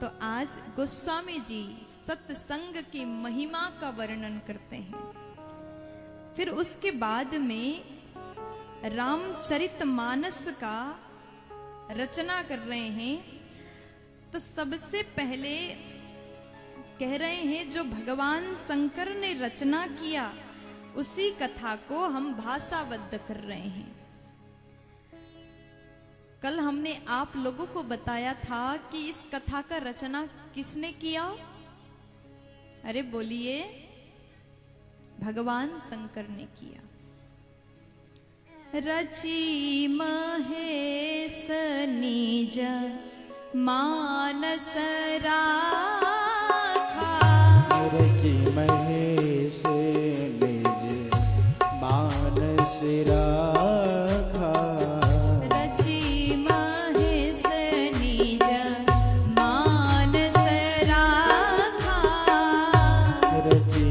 तो आज गोस्वामी जी सत्संग की महिमा का वर्णन करते हैं। फिर उसके बाद में रामचरितमानस का रचना कर रहे हैं। तो सबसे पहले कह रहे हैं, जो भगवान शंकर ने रचना किया उसी कथा को हम भाषाबद्ध कर रहे हैं। कल हमने आप लोगों को बताया था कि इस कथा का रचना किसने किया? अरे बोलिए, भगवान शंकर ने किया। रची महेश निज मानस राखा, रची महेश निज मानस राखा, रची महेश निज मानस राखा, रची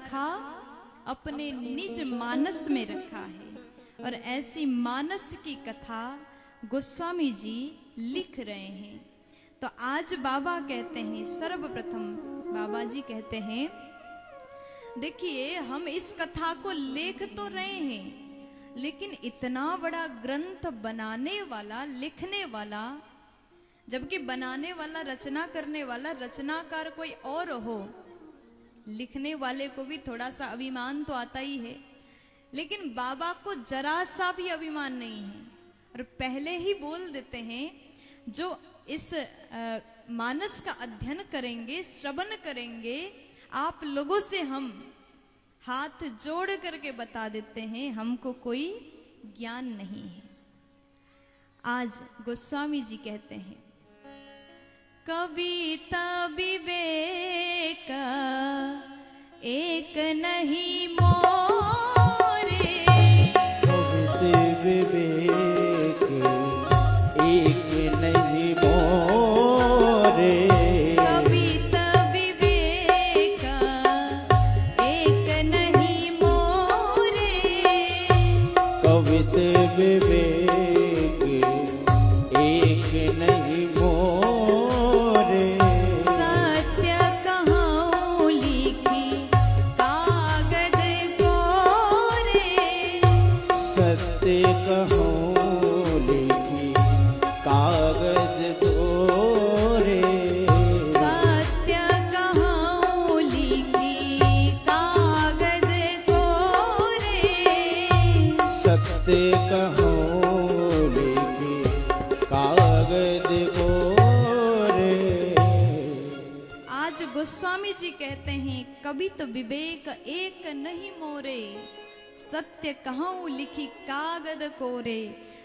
परखा अपने निज मानस में रखा है। और ऐसी मानस की कथा गोस्वामी जी लिख रहे हैं। तो आज बाबा कहते हैं, सर्वप्रथम बाबा जी कहते हैं, देखिए हम इस कथा को लेख तो रहे हैं, लेकिन इतना बड़ा ग्रंथ बनाने वाला, लिखने वाला, जबकि बनाने वाला, रचना करने वाला रचनाकार कोई और हो, लिखने वाले को भी थोड़ा सा अभिमान तो आता ही है, लेकिन बाबा को जरा सा भी अभिमान नहीं है। और पहले ही बोल देते हैं, जो इस मानस का अध्ययन करेंगे, श्रवण करेंगे, आप लोगों से हम हाथ जोड़ करके बता देते हैं, हमको कोई ज्ञान नहीं है। आज गोस्वामी जी कहते हैं, कविता विवेक एक नहीं मोरे, कविता विवेक एक नहीं मोरे, कविता विवेक एक नहीं मोरे, कविता विवेक एक नहीं मोरे, सत्य कहूँ लिखी कागज कोरे, सत्य कहूँ लिखी कागज तोरे, सत्य कहूँ लिखी कागज कोरे। सत्य कहूँ लिखी कागज कोरे। आज गोस्वामी जी कहते हैं, कवित विवेक एक नहीं मोरे, सत्य कहूँ लिखी कागज कोरे।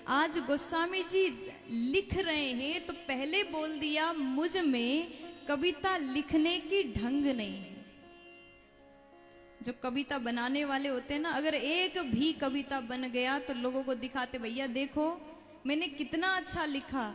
आज गोस्वामी जी लिख रहे हैं तो पहले बोल दिया, मुझ में कविता लिखने की ढंग नहीं है। जो कविता बनाने वाले होते हैं ना, अगर एक भी कविता बन गया तो लोगों को दिखाते, भैया देखो मैंने कितना अच्छा लिखा।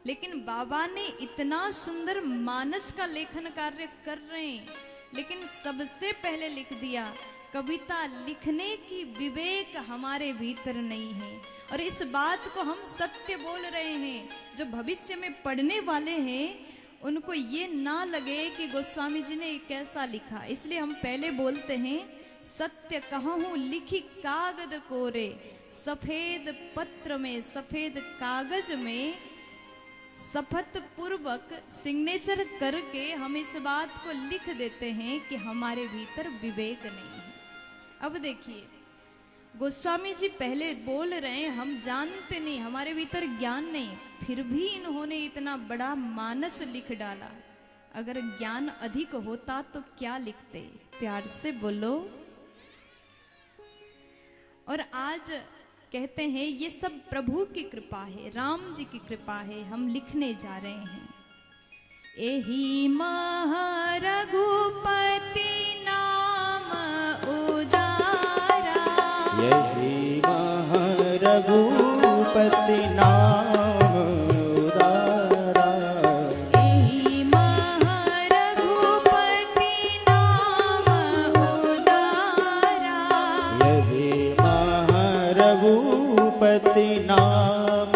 लेकिन बाबा ने इतना सुंदर मानस का लेखन कार्य कर रहे हैं, लेकिन सबसे पहले लिख दिया, कविता लिखने की विवेक हमारे भीतर नहीं है। और इस बात को हम सत्य बोल रहे हैं। जो भविष्य में पढ़ने वाले हैं उनको ये ना लगे कि गोस्वामी जी ने कैसा लिखा, इसलिए हम पहले बोलते हैं, सत्य कहूँ लिखी कागज कोरे, सफेद पत्र में, सफेद कागज में शपथ पूर्वक सिग्नेचर करके हम इस बात को लिख देते हैं कि हमारे भीतर विवेक नहीं है। अब देखिए, गोस्वामी जी पहले बोल रहे हैं, हम जानते नहीं, हमारे भीतर ज्ञान नहीं, फिर भी इन्होंने इतना बड़ा मानस लिख डाला। अगर ज्ञान अधिक होता तो क्या लिखते? प्यार से बोलो। और आज कहते हैं ये सब प्रभु की कृपा है, राम जी की कृपा है, हम लिखने जा रहे हैं। एही महारघुपति नाम उदारा, यही महारघुपति नाम उदारा, एही महारघुपति नाम उदारा, यही महारघुपति नाम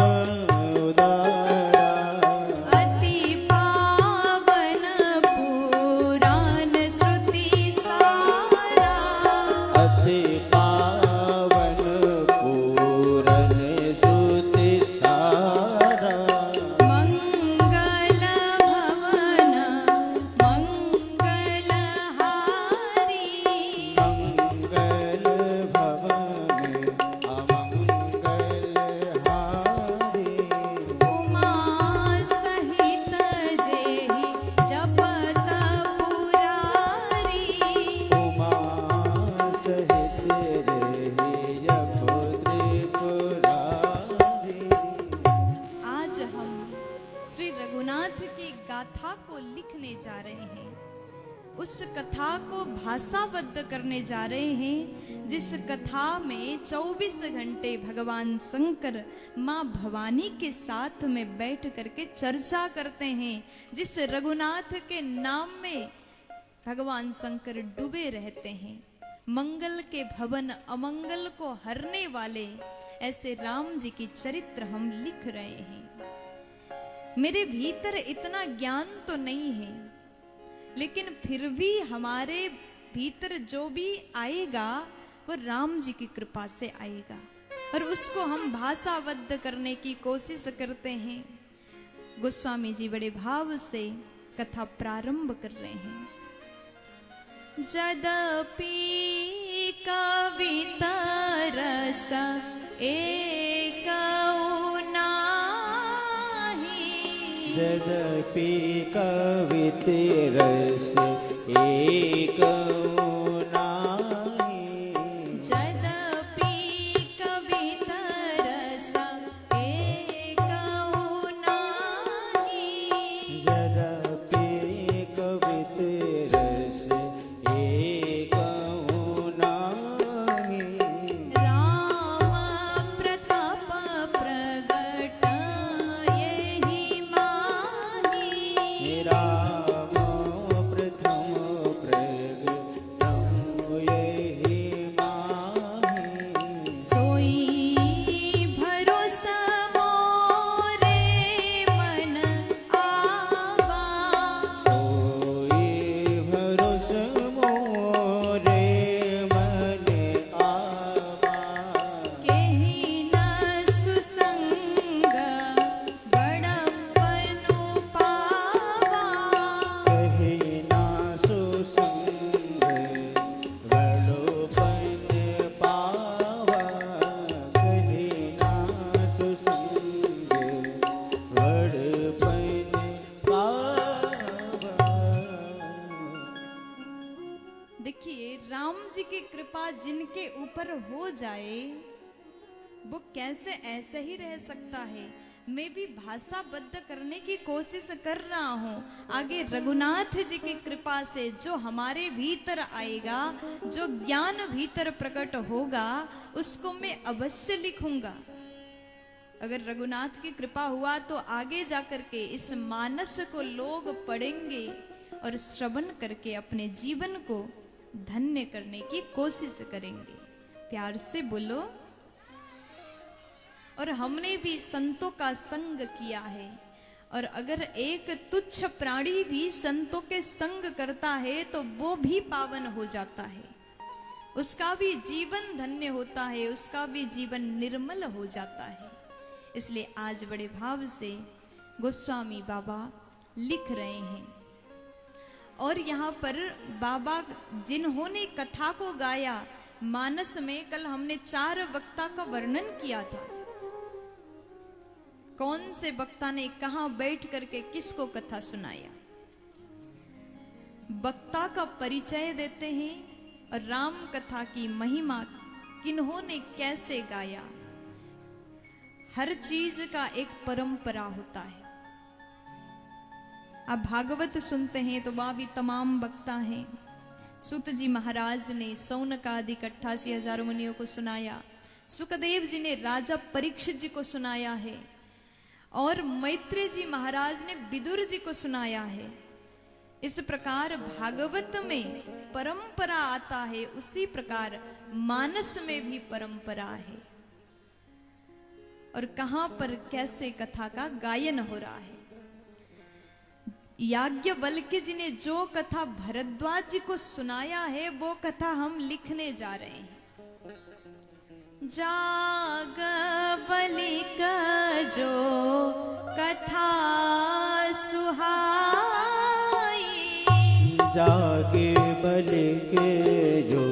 उदारा, अति पावन पुराण श्रुति सारा, अति पावन पूरन श्रुति सारा, मंगल भवन मंगलहारी, मंगल भवन अमंगलहारी, उमा सहित जेहि जपत पुरारी, उमा सहित रही जप त्रिपुरारी। आज हम श्री रघुनाथ की गाथा को लिखने जा रहे हैं, उस कथा को भाषाबद्ध करने जा रहे हैं, जिस कथा में 24 घंटे भगवान शंकर माँ भवानी के साथ में बैठ करके चर्चा करते हैं, जिस रघुनाथ के नाम में भगवान शंकर डूबे रहते हैं। मंगल के भवन अमंगल को हरने वाले ऐसे राम जी की चरित्र हम लिख रहे हैं। मेरे भीतर इतना ज्ञान तो नहीं है, लेकिन फिर भी हमारे भीतर जो भी आएगा वो राम जी की कृपा से आएगा, और उसको हम भाषाबद्ध करने की कोशिश करते हैं। गोस्वामी जी बड़े भाव से कथा प्रारंभ कर रहे हैं। यद्यपि कविता रस एकौ नाहि, यद्यपि कविते रस एकौ नाहि, यद्यपि कविता रस एकौ नाहि, यद्यपि कविते रस एकौ नाहि, राम प्रताप प्रगट यहि माहि, राम प्रथम प्रगटौ यहि माहि, सोई भरोसा मोरे मन आवा, सोई भरोस मोरे मन आवा, केहि न सुसंग बड़प्पनु पावा, कहि ना सुसंग बड़ोपन पावा, कहि ना सुसंग बड़ोपन पावा। देखिए राम जी की कृपा जिनके ऊपर हो जाए वो कैसे ऐसे ही रह सकता है। मैं भी भाषाबद्ध करने की कोशिश कर रहा हूँ। आगे रघुनाथ जी की कृपा से जो हमारे भीतर आएगा, जो ज्ञान भीतर प्रकट होगा, उसको मैं अवश्य लिखूंगा। अगर रघुनाथ की कृपा हुआ तो आगे जाकर के इस मानस को लोग पढ़ेंगे और श्रवण करके अपने जीवन को धन्य करने की कोशिश करेंगे। प्यार से बोलो। और हमने भी संतों का संग किया है, और अगर एक तुच्छ प्राणी भी संतों के संग करता है तो वो भी पावन हो जाता है, उसका भी जीवन धन्य होता है, उसका भी जीवन निर्मल हो जाता है। इसलिए आज बड़े भाव से गोस्वामी बाबा लिख रहे हैं। और यहाँ पर बाबा जिन्होंने कथा को गाया, मानस में कल हमने 4 वक्ता का वर्णन किया था। कौन से वक्ता ने कहां बैठ करके किसको कथा सुनाया, वक्ता का परिचय देते हैं, और राम कथा की महिमा किन्होंने कैसे गाया। हर चीज का एक परंपरा होता है। आप भागवत सुनते हैं तो वह भी तमाम वक्ता हैं। सूत जी महाराज ने सौनक आदि 88,000 मुनियों को सुनाया, सुखदेव जी ने राजा परीक्षित जी को सुनाया है, और मैत्रेय जी महाराज ने विदुर जी को सुनाया है। इस प्रकार भागवत में परंपरा आता है, उसी प्रकार मानस में भी परंपरा है। और कहां पर कैसे कथा का गायन हो रहा है। याज्ञवल्क्य जी ने जो कथा भरद्वाज जी को सुनाया है वो कथा हम लिखने जा रहे हैं। याज्ञवल्क्य जो कथा सुहाई, जागे बल के जो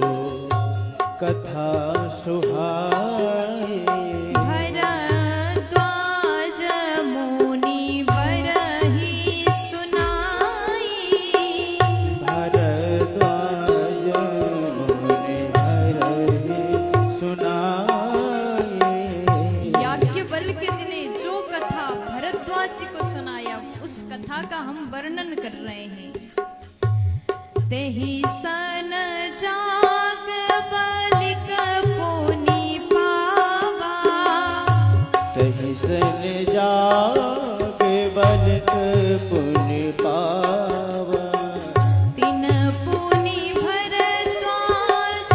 कथा सुहाई, भरद्वाज मुनि बरहि सुनाई, भरद्वाज मुनि बरहि सुनाई। याज्ञवल्क्य जी ने जो कथा भरद्वाज जी को सुनाया, उस कथा का हम वर्णन कर रहे हैं। तेहि सन याज्ञवल्क पुनि पावा, तहि सन याज्ञवल्क पुनि पावा, तिन पुनि भरद्वाज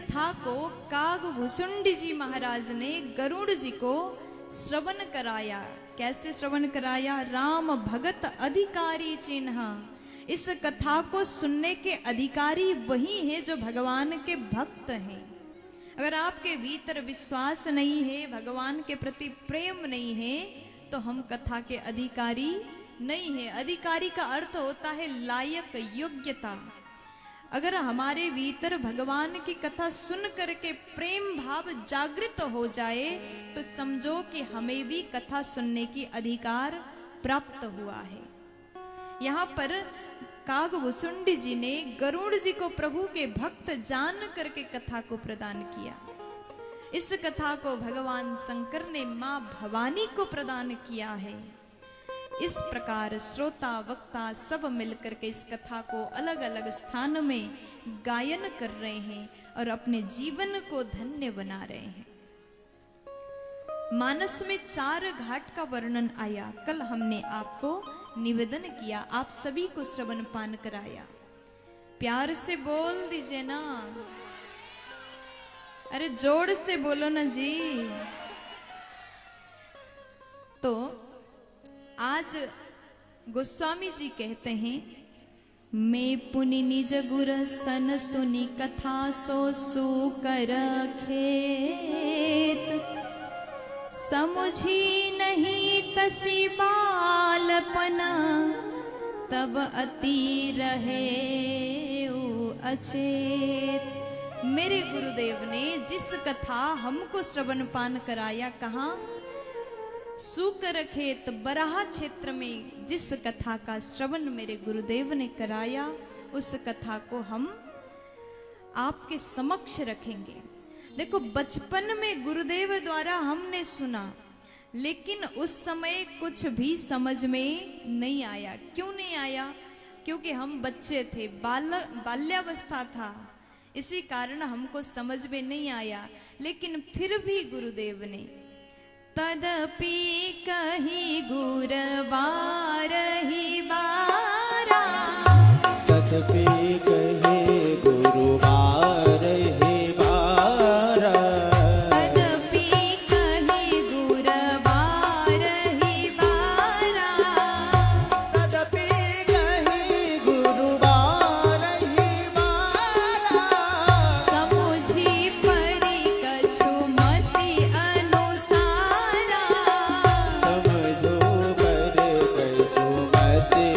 कथा को कागभूषुंडी जी महाराज ने गरुड़ जी को श्रवण कराया। कैसे श्रवण कराया? राम भगत अधिकारी चिन्ह। इस कथा को सुनने के अधिकारी वही है जो भगवान के भक्त हैं। अगर आपके भीतर विश्वास नहीं है, भगवान के प्रति प्रेम नहीं है, तो हम कथा के अधिकारी नहीं है। अधिकारी का अर्थ होता है लायक, योग्यता। अगर हमारे भीतर भगवान की कथा सुन करके प्रेम भाव जागृत हो जाए तो समझो कि हमें भी कथा सुनने की अधिकार प्राप्त हुआ है। यहाँ पर कागभूषुंडी जी ने गरुड़ जी को प्रभु के भक्त जान करके कथा को प्रदान किया। इस कथा को भगवान शंकर ने मां भवानी को प्रदान किया है। इस प्रकार श्रोता वक्ता सब मिलकर के इस कथा को अलग अलग स्थान में गायन कर रहे हैं और अपने जीवन को धन्य बना रहे हैं। मानस में 4 घाट का वर्णन आया। कल हमने आपको निवेदन किया, आप सभी को श्रवण पान कराया। प्यार से बोल दीजिए ना, अरे जोर से बोलो ना जी। तो आज गोस्वामी जी कहते हैं, मैं पुनि निज गुर सन सुनी कथा सो सुकर खेत, समुझी नहीं तसी बालपन, तब अति रहे अचेत। मेरे गुरुदेव ने जिस कथा हमको श्रवण पान कराया, कहाँ? सूकर खेत बराहा क्षेत्र में जिस कथा का श्रवण मेरे गुरुदेव ने कराया, उस कथा को हम आपके समक्ष रखेंगे। देखो, बचपन में गुरुदेव द्वारा हमने सुना, लेकिन उस समय कुछ भी समझ में नहीं आया। क्यों नहीं आया? क्योंकि हम बच्चे थे, बाल्यावस्था था, इसी कारण हमको समझ में नहीं आया। लेकिन फिर भी गुरुदेव ने तदपि कही गुर बारही बारा, तदपि कही गुरु बारही बारा, तदपि कही गुर बारही बारा, तदपि कही गुरु बारही बारा, समुझी परि कछु मति अनुसारा, समझो पर कैसो मति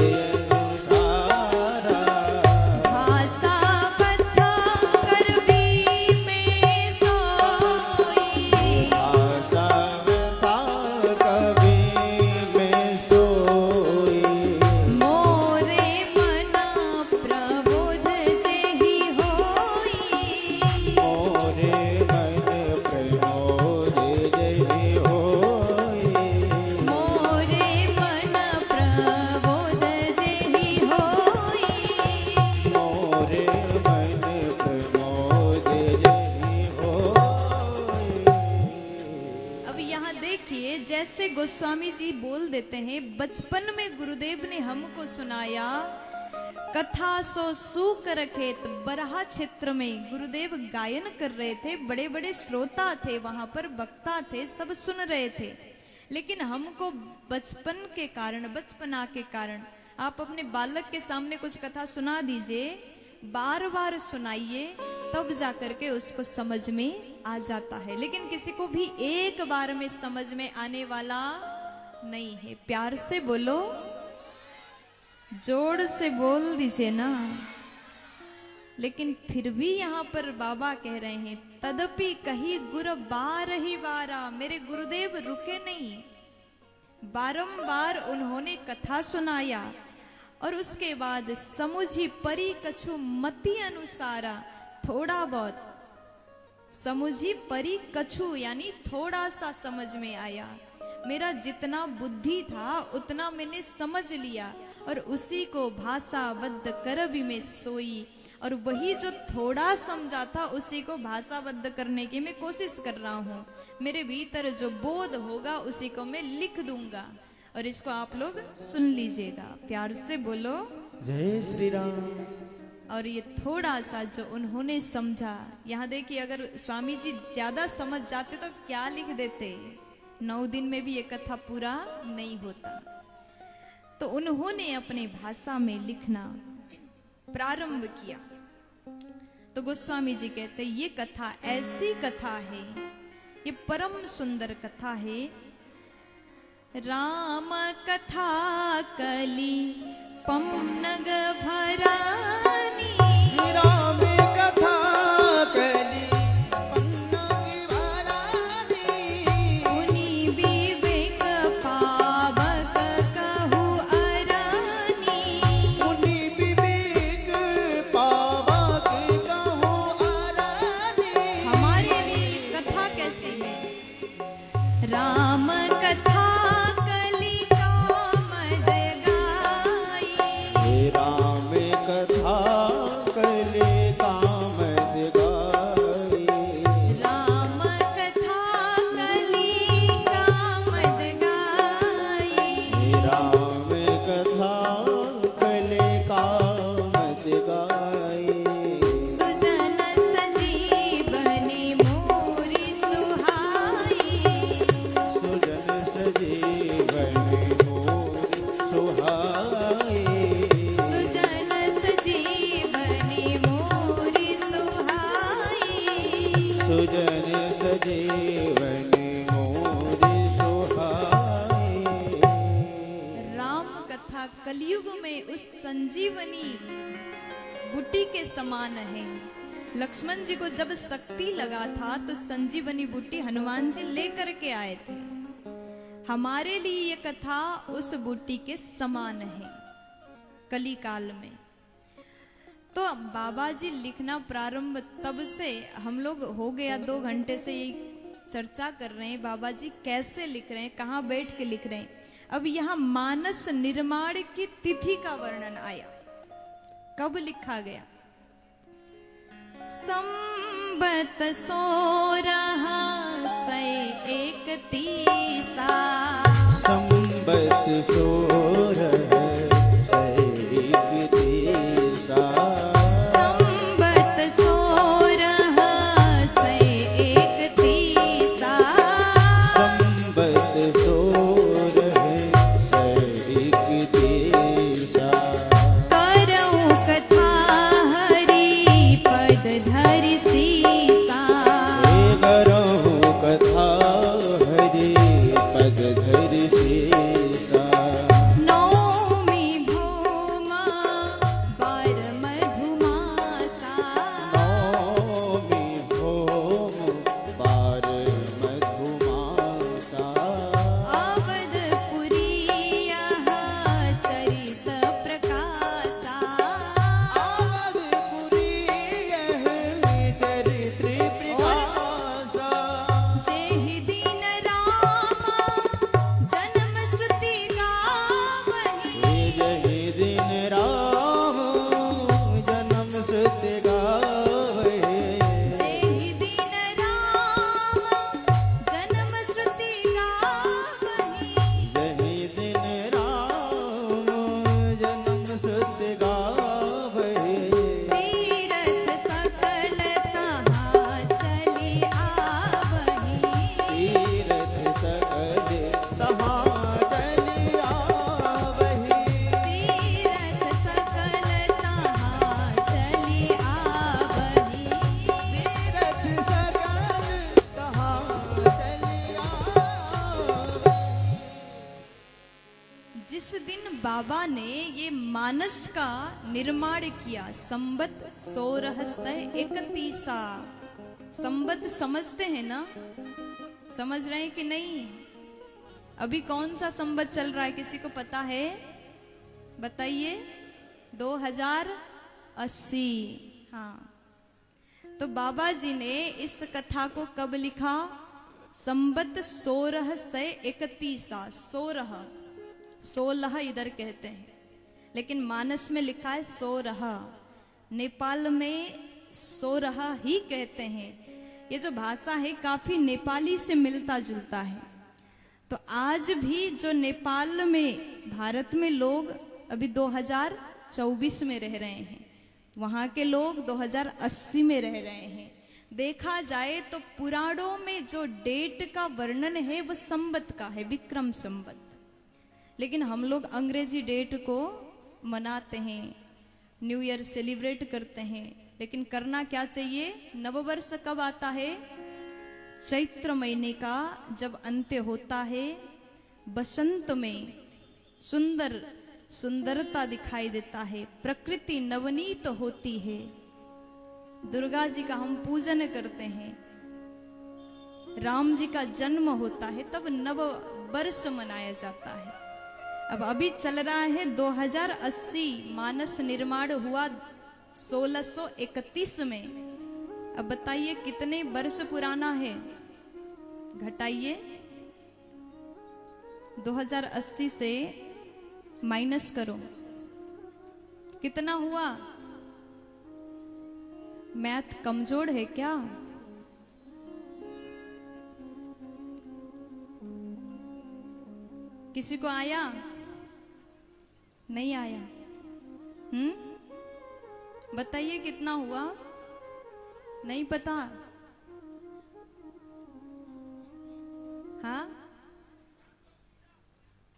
अनुसारा, भाषा बद्ध करबी में सोई, भाषा में था कवि में सोई, मोरे मन प्रबोध जेहि होई, मोरे मन प्रमोद जहि होई, मोरे मन प्रबोध जेहि होई। मोरे मन प्रमोद जहि होई। अब यहाँ देखिए, जैसे गोस्वामी जी बोल देते हैं, बचपन में गुरुदेव ने हमको सुनाया कथा सो सूकर खेत। बराहा क्षेत्र में गुरुदेव गायन कर रहे थे, बड़े बड़े श्रोता थे, वहां पर वक्ता थे, सब सुन रहे थे। लेकिन हमको बचपन के कारण, बचपना के कारण, आप अपने बालक के सामने कुछ कथा सुना दीजिए, बार बार सुनाइए, तब जाकर के उसको समझ में आ जाता है। लेकिन किसी को भी एक बार में समझ में आने वाला नहीं है। प्यार से बोलो, जोर से बोल दीजिए ना। लेकिन फिर भी यहाँ पर बाबा कह रहे हैं, तदपि कही गुर बारही बारा। मेरे गुरुदेव रुके नहीं, बारंबार उन्होंने कथा सुनाया और उसके बाद समुझी परी कछु मति अनुसारा, थोड़ा बहुत समुझी परी कछु यानी थोड़ा सा समझ में आया। मेरा जितना बुद्धि था उतना मैंने समझ लिया और उसी को भाषाबद्ध करबि में सोई। और वही जो थोड़ा समझा था उसी को भाषाबद्ध करने की मैं कोशिश कर रहा हूँ। मेरे भीतर जो बोध होगा उसी को मैं लिख दूंगा और इसको आप लोग सुन लीजिएगा। प्यार से बोलो जय श्री राम। और ये थोड़ा सा जो उन्होंने समझा, यहाँ देखिए अगर स्वामी जी ज्यादा समझ जाते तो क्या लिख देते, 9 दिन में भी ये कथा पूरा नहीं होता। तो उन्होंने अपने भाषा में लिखना प्रारंभ किया। तो गोस्वामी जी कहते ये कथा ऐसी कथा है, ये परम सुंदर कथा है। राम कथा कली पमनग भरानी, राम कथा कली पन्नगी भरानी, मुनि विवेक पावक कहु अरानी, मुनि विवेक पावक कहु अरानी। हमारे लिए कथा कैसी है? राम कथा कली कामद गाई, राम कथा कले कामद गाई, राम कथा कली कामद गाई, राम कथा कले कामद गाई। सुजन सजीवनी मोरी सुहाई, सुजन सजीवन मोर सुहाई, सुजन सजीवनी मोरी सुहाई, सुजन सजीवन मोर सुहाई। राम कथा कलयुग में उस संजीवनी बूटी के समान है। लक्ष्मण जी को जब शक्ति लगा था तो संजीवनी बूटी हनुमान जी लेकर के आए थे। हमारे लिए ये कथा उस बूटी के समान है कली काल में। तो अब बाबा जी लिखना प्रारंभ, तब से हम लोग हो गया 2 घंटे से ये चर्चा कर रहे हैं बाबा जी कैसे लिख रहे हैं, कहाँ बैठ के लिख रहे हैं। अब यहाँ मानस निर्माण की तिथि का वर्णन आया, कब लिखा गया? संबत 1631 संबत 1631 संबत 1631 संबत 1631 करऊं कथा हरि पद धरि सीसा, करहु कथा हरि पद धरि सीसा। नौमी भूमा बार मधुमासा, नौमी होम बार मधुमासा। अवधपुरी यह चरित प्रकाशा, अवधपुरी यह चरित्र प्रकाशा। जेहि दिन राम जन्म श्रुति गावहि, जहि दिन राम जन्म श्रुति गावहि। जेहि दिन राम जन्म श्रुति गावहि, जहि दिन राम जन्म श्रुति गावहि। तीरथ सकल तहाँ चली आवहि, तीरथ सकल तहाँ चली आवहि। तीरथ सकल तहाँ चली आवहि। तीरथ सकल तहाँ चली आवहि। जिस दिन बाबा ने ये मानस का निर्माण किया, संबत 1631, संबत समझते हैं ना? समझ रहे हैं कि नहीं? अभी कौन सा संबत चल रहा है, किसी को पता है? बताइए। 2080। हाँ, तो बाबा जी ने इस कथा को कब लिखा? संबत 1631। 16 इधर कहते हैं, लेकिन मानस में लिखा है 16। नेपाल में 16 ही कहते हैं। ये जो भाषा है काफी नेपाली से मिलता जुलता है। तो आज भी जो नेपाल में, भारत में लोग अभी 2024 में रह रहे हैं, वहां के लोग 2080 में रह रहे हैं। देखा जाए तो पुराणों में जो डेट का वर्णन है वो संवत का है, विक्रम संवत। लेकिन हम लोग अंग्रेजी डेट को मनाते हैं, न्यू ईयर सेलिब्रेट करते हैं। लेकिन करना क्या चाहिए? नववर्ष कब आता है? चैत्र महीने का जब अंत्य होता है, बसंत में सुंदरता दिखाई देता है, प्रकृति नवनीत होती है, दुर्गा जी का हम पूजन करते हैं, राम जी का जन्म होता है, तब नव वर्ष मनाया जाता है। अब अभी चल रहा है 2080, मानस निर्माण हुआ 1631 में। अब बताइए कितने वर्ष पुराना है? घटाइए, 2080 से माइनस करो, कितना हुआ? मैथ कमजोर है क्या? किसी को आया? नहीं आया? बताइए कितना हुआ? नहीं पता? हाँ,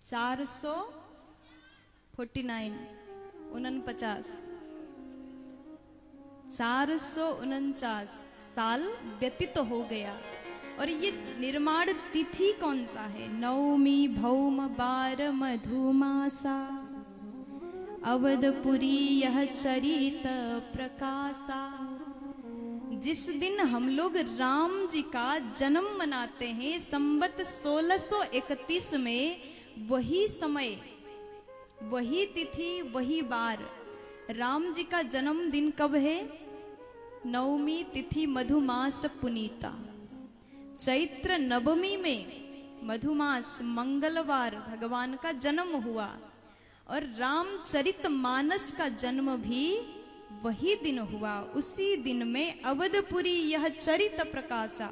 449 449 साल व्यतीत हो गया। और ये निर्माण तिथि कौन सा है? नवमी भौम बार मधुमासा, अवधपुरी यह चरित प्रकाशा। जिस दिन हम लोग राम जी का जन्म मनाते हैं संवत 1631 में, वही समय, वही तिथि, वही बार राम जी का जन्मदिन कब है? नवमी तिथि मधुमास पुनीता, चैत्र नवमी में मधुमास मंगलवार भगवान का जन्म हुआ। और रामचरित मानस का जन्म भी वही दिन हुआ। उसी दिन में अवधपुरी यह चरित प्रकाशा,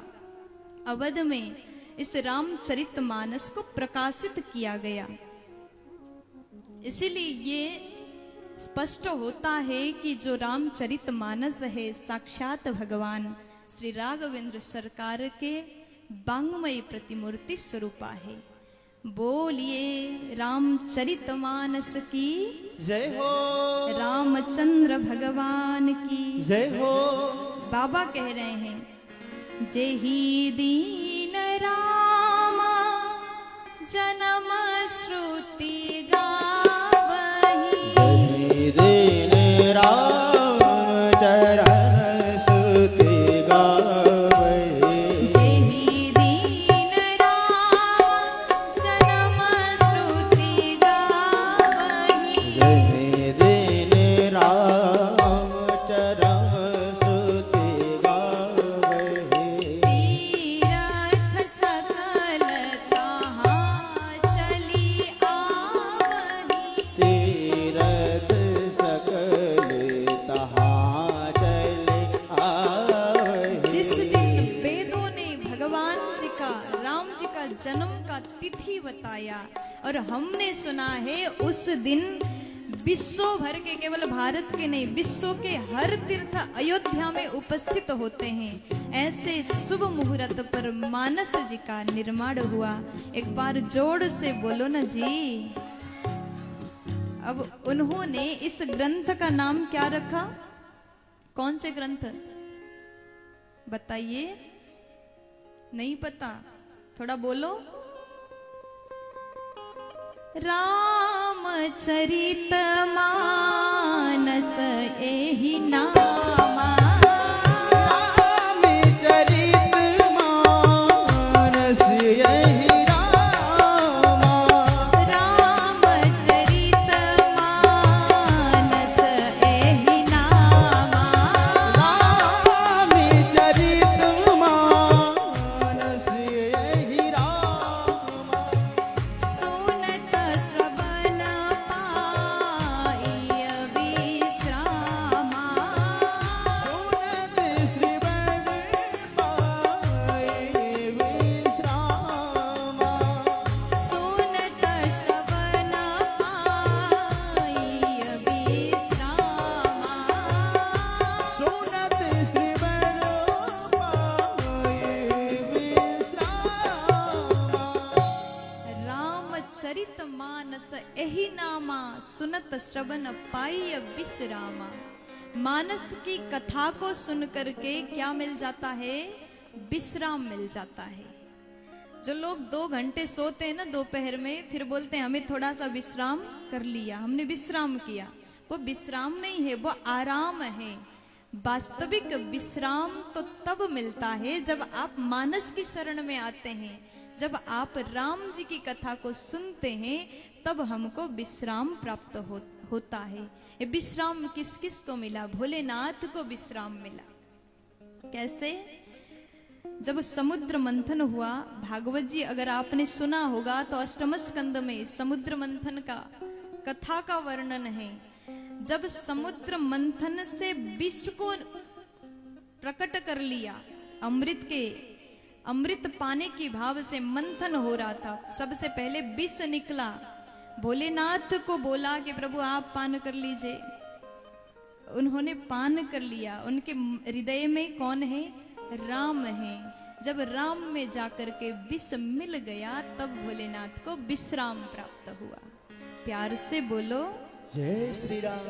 अवध में इस रामचरित मानस को प्रकाशित किया गया। इसीलिए ये स्पष्ट होता है कि जो रामचरित मानस है साक्षात भगवान श्री राघवेंद्र सरकार के वांग्मय प्रतिमूर्ति स्वरूपा है। बोलिए रामचरित मानस की जय हो, रामचंद्र भगवान की जय हो। बाबा कह रहे हैं, जेहि दीन राम जन्म श्रुति गावहि, जय दीन राम चरण स्तुति गावहि, जेहि दीन राम जन्म श्रुति गावहि, जय दीन राम चरण स्तुति गावहि। तीरथ सकल कहाँ चली आवहि, तीरथ सकल तहाँ चले आवहि। जिस दिन वेदों ने भगवान जी का, राम जी का जन्म का तिथि बताया और हमने सुना है उस दिन विश्व भर के, केवल भारत के नहीं, विश्व के हर तीर्थ अयोध्या में उपस्थित होते हैं। ऐसे शुभ मुहूर्त पर मानस जी का निर्माण हुआ। एक बार जोर से बोलो ना जी। अब उन्होंने इस ग्रंथ का नाम क्या रखा? कौन से ग्रंथ बताइए? नहीं पता? थोड़ा बोलो। रामचरित मानस एहि नामा, रामचरित मानस यही रामा, रामचरित मानस एहि नामा, रामचरित मानस यही रामा। सुनत श्रवण पाइ विश्रामा, सुनत श्रवण पाई विश्रामा। मानस की कथा को सुन करके क्या मिल जाता है? विश्राम मिल जाता है। जो लोग 2 घंटे सोते हैं ना दोपहर में, फिर बोलते हैं हमें थोड़ा सा विश्राम कर लिया, हमने विश्राम किया, वो विश्राम नहीं है, वो आराम है। वास्तविक विश्राम तो तब मिलता है जब आप मानस की शरण में आते हैं, जब आप राम जी की कथा को सुनते हैं, तब हमको विश्राम प्राप्त होता है। ये विश्राम किस किस को मिला? भोलेनाथ को विश्राम मिला। कैसे? जब समुद्र मंथन हुआ, भागवत जी अगर आपने सुना होगा तो अष्टम स्कंद में समुद्र मंथन का कथा का वर्णन है। जब समुद्र मंथन से विष को प्रकट कर लिया, अमृत पाने की भाव से मंथन हो रहा था, सबसे पहले विष निकला। भोलेनाथ को बोला कि प्रभु आप पान कर लीजिए। उन्होंने पान कर लिया। उनके हृदय में कौन है? राम है। जब राम में जाकर के विष मिल गया, तब भोलेनाथ को विश्राम प्राप्त हुआ। प्यार से बोलो जय श्री राम।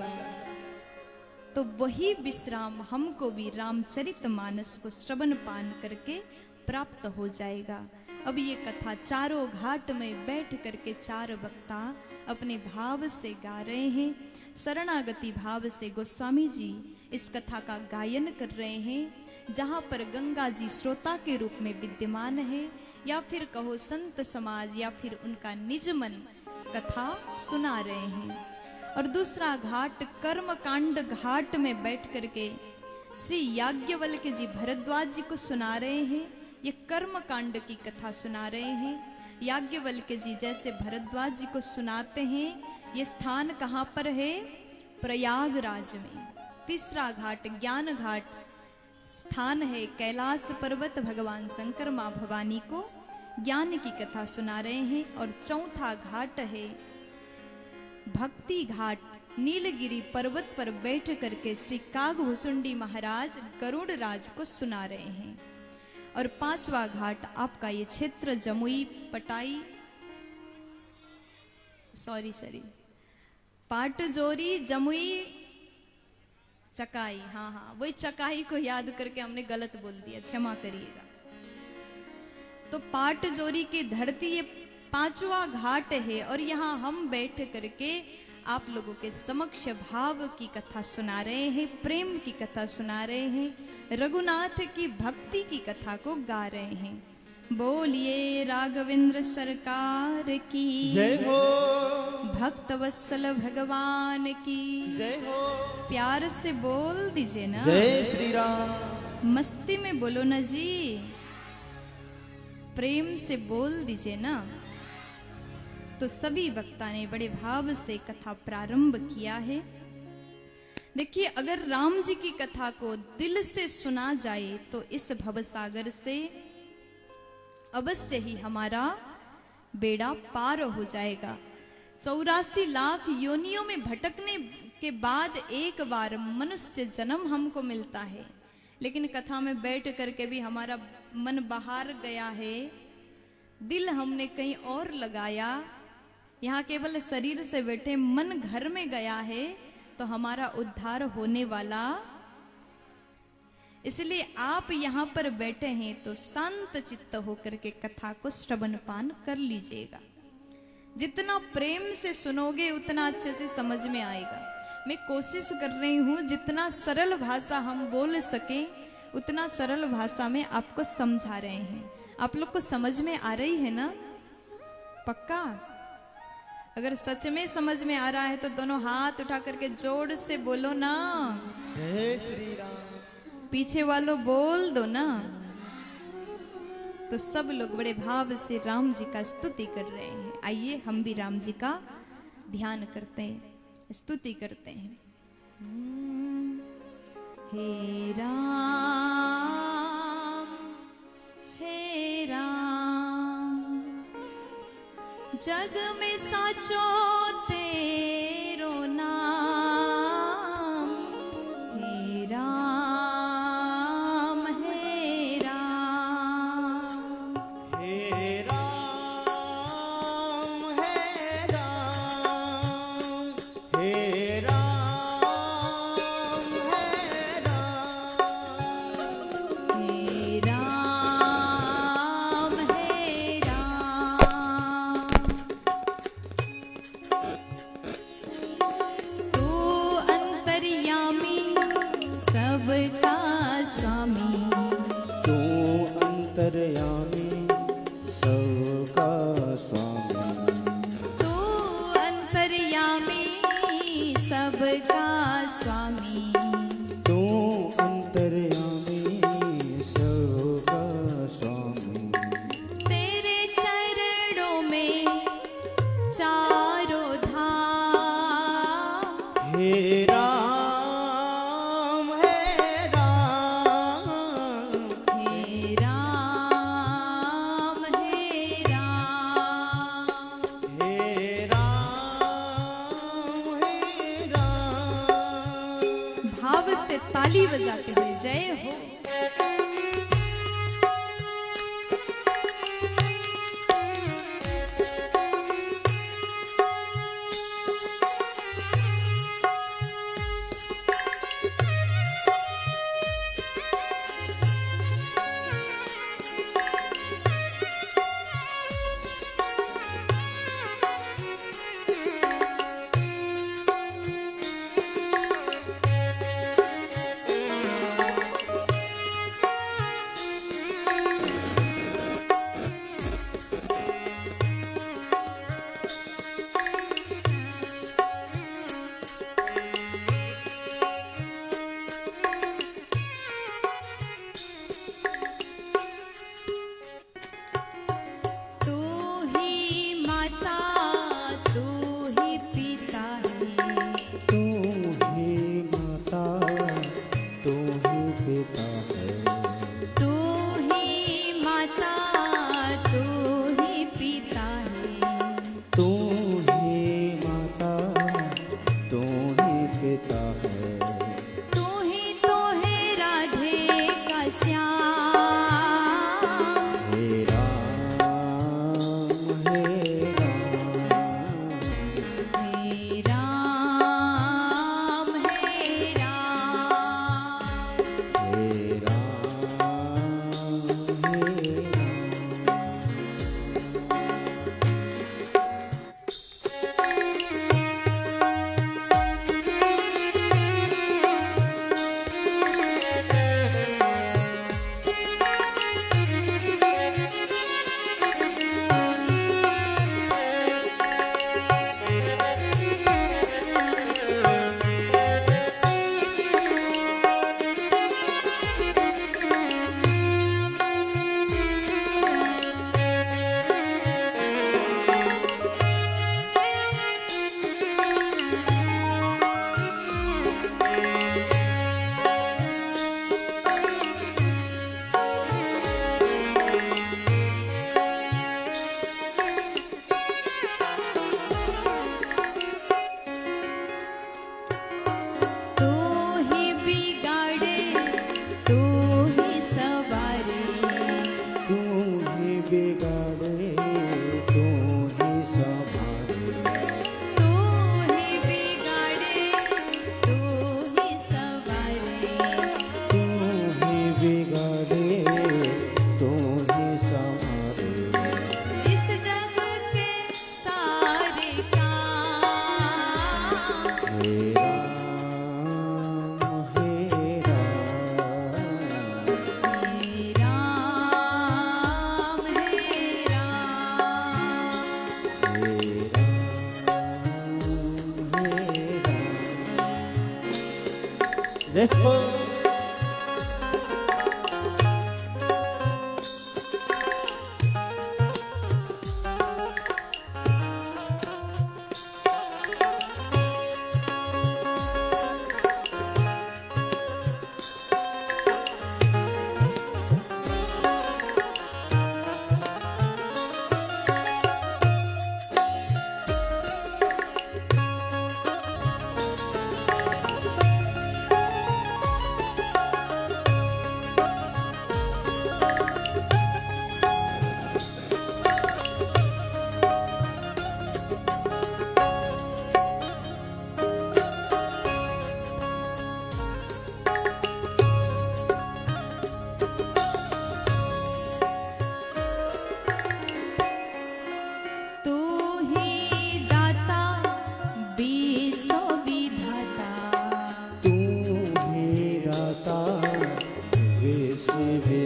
तो वही विश्राम हमको भी रामचरित मानस को श्रवण पान करके प्राप्त हो जाएगा। अब ये कथा चारों घाट में बैठ करके 4 वक्ता अपने भाव से गा रहे हैं। शरणागति भाव से गोस्वामी जी इस कथा का गायन कर रहे हैं। जहाँ पर गंगा जी श्रोता के रूप में विद्यमान है, या फिर कहो संत समाज, या फिर उनका निज मन कथा सुना रहे हैं। और दूसरा घाट कर्म कांड घाट में बैठ करके श्री याज्ञवल्क्य जी भरद्वाज जी को सुना रहे हैं। ये कर्म कांड की कथा सुना रहे हैं। याज्ञवल्क्य जी जैसे भरद्वाज जी को सुनाते हैं। ये स्थान कहाँ पर है? प्रयागराज में। तीसरा घाट ज्ञान घाट स्थान है कैलाश पर्वत, भगवान शंकर माँ भवानी को ज्ञान की कथा सुना रहे हैं। और चौथा घाट है भक्ति घाट, नीलगिरी पर्वत पर बैठ करके श्री कागभुसुंडी महाराज गरुड़ राज को सुना रहे हैं। और 5वां घाट आपका ये क्षेत्र जमुई पटाई पाटजोरी जमुई चकाई, हाँ वही चकाई को याद करके हमने गलत बोल दिया, क्षमा करिएगा। तो पाटजोरी की धरती ये 5वां घाट है। और यहाँ हम बैठ करके आप लोगों के समक्ष भाव की कथा सुना रहे हैं, प्रेम की कथा सुना रहे हैं, रघुनाथ की भक्ति की कथा को गा रहे हैं। बोलिए राघवेंद्र सरकार की जय हो, भक्त वत्सल भगवान की जय हो। प्यार से बोल दीजिए ना, जय श्री राम। मस्ती में बोलो ना जी, प्रेम से बोल दीजिए ना। तो सभी वक्ता ने बड़े भाव से कथा प्रारंभ किया है। देखिए, अगर राम जी की कथा को दिल से सुना जाए तो इस भवसागर से अवश्य ही हमारा बेड़ा पार हो जाएगा। 84 लाख योनियों में भटकने के बाद एक बार मनुष्य जन्म हमको मिलता है, लेकिन कथा में बैठ करके भी हमारा मन बाहर गया है, दिल हमने कहीं और लगाया। यहाँ केवल शरीर से बैठे, मन घर में गया है, तो हमारा उद्धार होने वाला। इसलिए आप यहाँ पर बैठे हैं तो शांत चित्त होकर के कथा को श्रवण पान कर लीजिएगा। जितना प्रेम से सुनोगे उतना अच्छे से समझ में आएगा। मैं कोशिश कर रही हूँ जितना सरल भाषा हम बोल सके उतना सरल भाषा में आपको समझा रहे हैं। आप लोग को समझ में आ रही है ना? पक्का? अगर सच में समझ में आ रहा है तो दोनों हाथ उठा करके जोर से बोलो ना, जय श्री राम। पीछे वालों बोल दो ना। तो सब लोग बड़े भाव से राम जी का स्तुति कर रहे हैं। आइए हम भी राम जी का ध्यान करते हैं, स्तुति करते हैं। हे राम जग में साचो तेरो नाम, हे राम हे राम, हे राम हे राम, हे सबका स्वामी, तू अंतर्यामी सबका स्वामी, तू अंतर्यामी सबका स्वामी, तू अंतर्यामी सबका स्वामी। तेरे चरणों में चारों धाम, हे राम हे राम, हे राम हे राम, हे राम हे राम। भाव से ताली बजाते हुए जय हो। तू ही माता, तू ही पिता है, तू ही माता तू ही पिता है, तू ही माता, तू ही पिता है, तू ही माता तू ही पिता है। तू ही तो है राधे का श्याम, हे राम हे राम, हे राम हे राम, हे राम हे तू ही बिगाड़े, तू ही सवारे, तू ही बिगाड़े तू ही संभाले, तू ही बिगाड़े, तू ही सवारे, तू ही बिगाड़े तू ही संभाले। इस जग के सारे काम, हे राम हे राम, हे राम हे राम, हे राम हे राम। जय हो।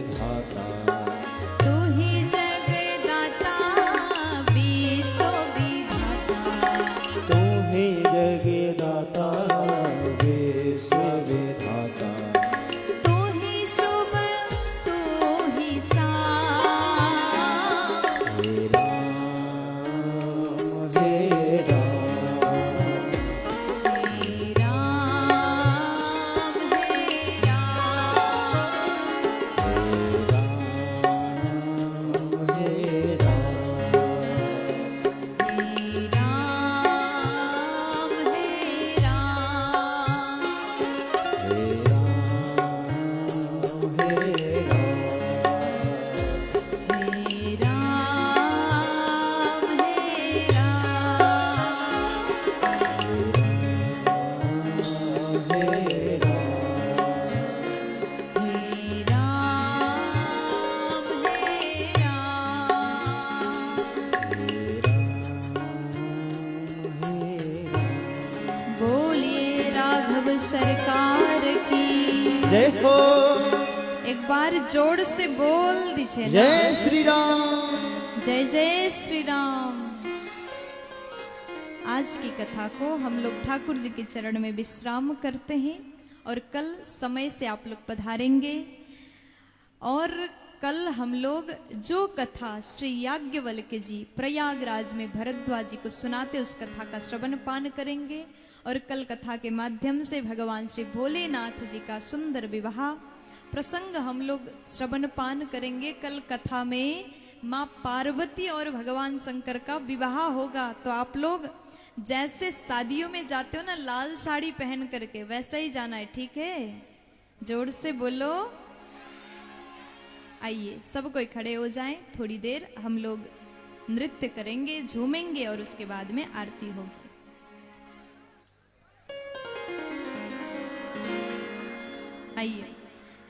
विधाता तू ही जगदाता विश्व विधाता तू ही जगदाता विश्व विधाता तू ही शुभ तू ही सार हे राम हे राम हे राम हे राम हे राम हे राम हे राम हे राम हे बोलिए राघव सरकार की जय हो एक बार जोर से बोल दीजिए ना। जय श्री राम जय जय श्री राम। आज की कथा को हम लोग ठाकुर जी के चरण में विश्राम करते हैं और कल समय से आप लोग पधारेंगे और कल हम लोग जो कथा श्री याज्ञवल्क्य जी प्रयागराज में भरद्वाज जी को सुनाते उस कथा का श्रवण पान करेंगे और कल कथा के माध्यम से भगवान श्री भोलेनाथ जी का सुंदर विवाह प्रसंग हम लोग श्रवण पान करेंगे। कल कथा में माँ पार्वती और भगवान शंकर का विवाह होगा, तो आप लोग जैसे शादियों में जाते हो ना लाल साड़ी पहन करके, वैसा ही जाना है, ठीक है? जोर से बोलो। आइए सब कोई खड़े हो जाएं, थोड़ी देर हम लोग नृत्य करेंगे, झूमेंगे और उसके बाद में आरती होगी। आइए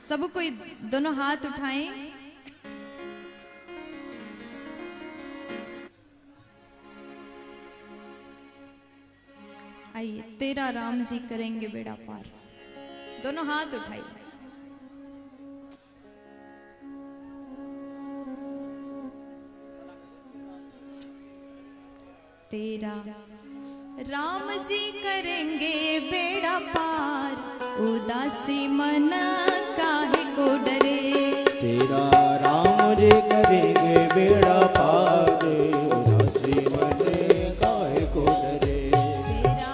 सब कोई दोनों हाथ उठाएं। आइए तेरा राम जी करेंगे बेड़ा पार, दोनों हाथ उठाइए। तेरा राम जी करेंगे बेड़ा पार, उदासी मन काहे को डरे। तेरा राम जी करेंगे बेड़ा पार, उदासी मन काहे को डरे। तेरा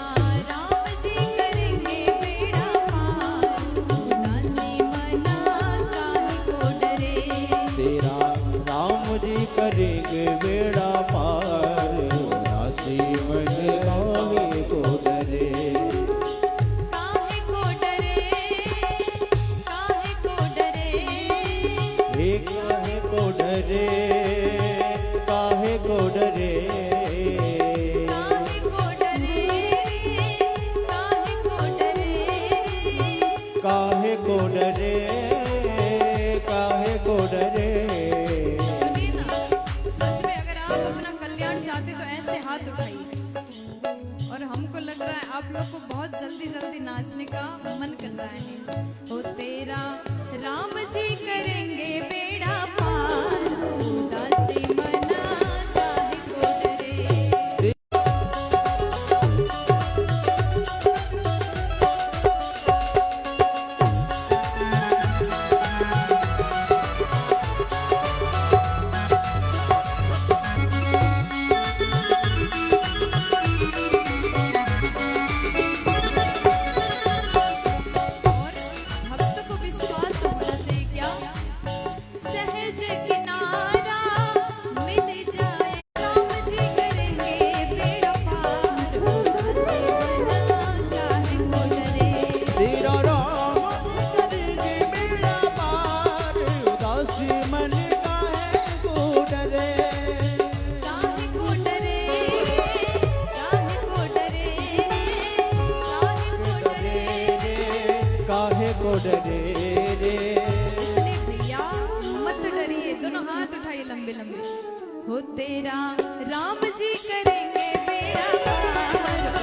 राम जी करेंगे बेड़ा पार, उदासी मन काहे को डरे। तेरा राम जी करेंगे बेड़ा पार, उदासी मन काहे को डरे। काहे को डरे, काहे को डरे, हे काहे को डरे, काहे को डरे। काहे को डरे, काहे को डरे। काहे को डरे, काहे को डरे। सुनिए ना, सच में अगर आप अपना कल्याण चाहते तो ऐसे हाथ उठाइए। और हमको लग रहा है आप लोग को बहुत जल्दी जल्दी नाचने का मन कर रहा है। हो तेरा राम जी करेंगे बेड़ा पार, उदासी मना काहे को डरे। और भक्त को विश्वास होना चाहिए क्या? सहज किनारा मिल जाए, राम जी करेंगे बेड़ा पार, उदासी मना काहे को डरे। तेरा राम करेंगे बेड़ा पार, उदासी मन काहे को डरे। काहे को डरे, काहे को डरे, काहे को डरे। काहे को डरे रे। इसलिए भैया मत डरिए, दोनों हाथ उठाइए लंबे लंबे। हो तेरा राम जी करेंगे बेड़ा पार,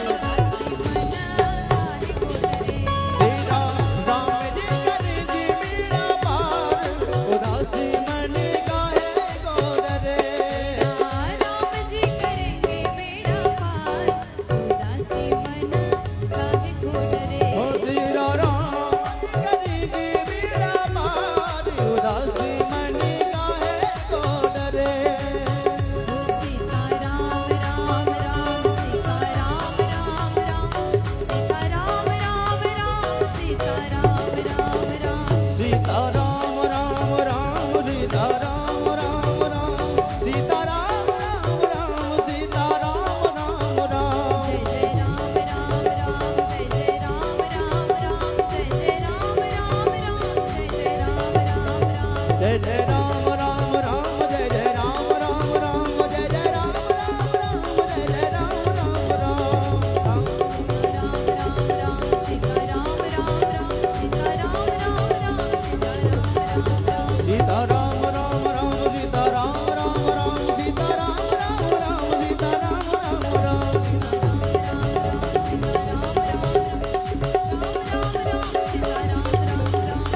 उदासी मना काहे को डरे। तेरा राम जी करेंगे बेड़ा पार, उदासी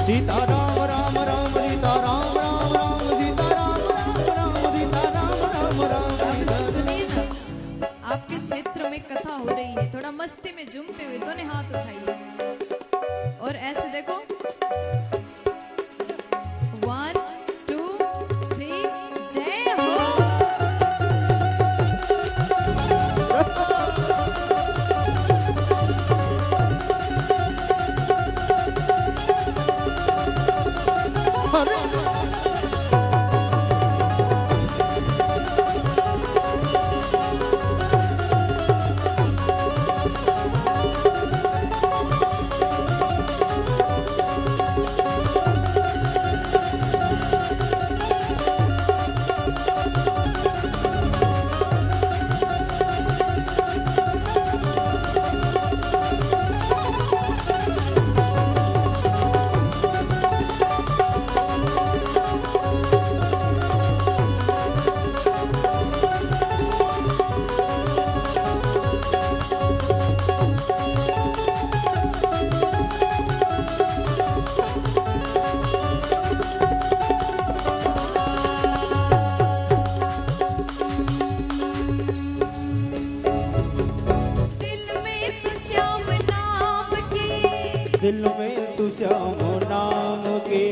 सीता राम राम राम सीता राम राम राम सीता राम राम राम सीता राम राम राम अब सुनिए ना, आपके क्षेत्र में कथा हो रही है, थोड़ा मस्ती में झूमते हुए दोनों हाथ उठाइए और ऐसे देखो 1 2 3 जय हो। दिल में तू श्याम नाम के,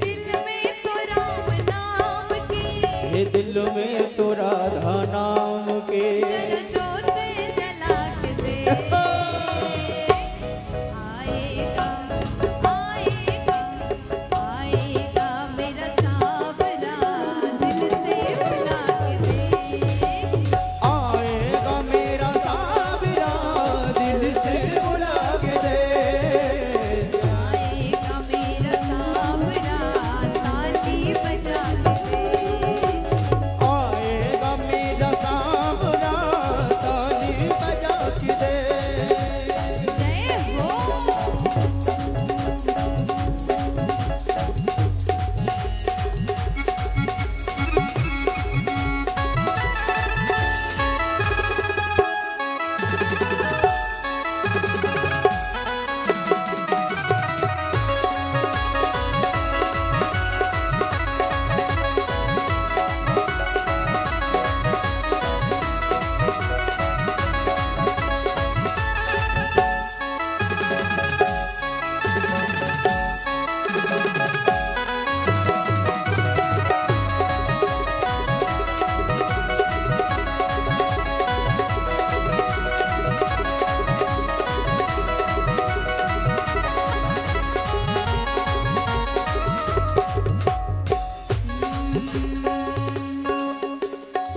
दिल में तो राम नाम के, हे दिल में तो राधा नाम के। जल जोत जला के दे, आएगा आएगा आएगा मेरा सावरा, दिल से बुला के दे, आएगा मेरा सावरा दिल से बुला के दे, आएगा मेरा सावरा ताली बजा के दे, आएगा मेरा सावरा ताली बजा के दे। जय हो।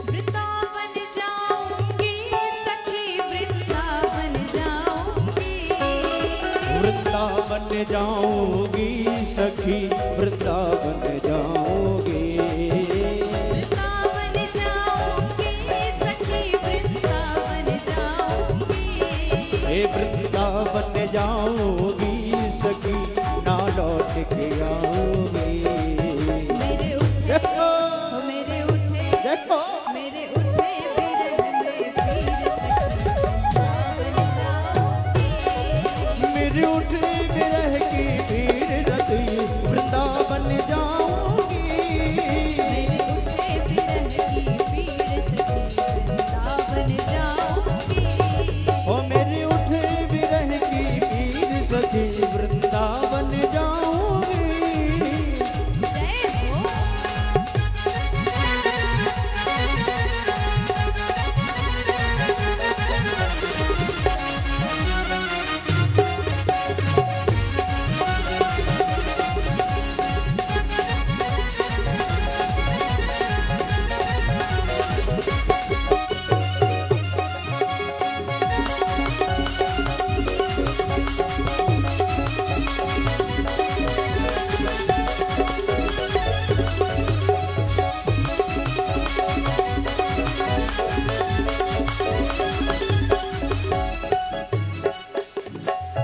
वृंदावन जाऊंगी सखी, वृंदावन जाऊंगी, वृंदावन जाऊंगी सखी वृंदावन जाऊंगी, वृंदावन जाऊंगी सखी, वृंदावन जाऊंगी, हे वृंदावन जाऊंगी सखी ना लौट के आऊंगी। मेरे उठे हो मेरे उठे, देखो मेरे उठे बिरह में पीर सखी, वृंदावन जाऊंगी, मेरे उठे विरह की पीर रति वृंदावन जाऊंगी, मेरे उठे बिरह की पीर सखी, वृंदावन जाऊंगी, ओ मेरे उठे विरह की पीर सखी वृंदावन जाऊंगी। जय हो।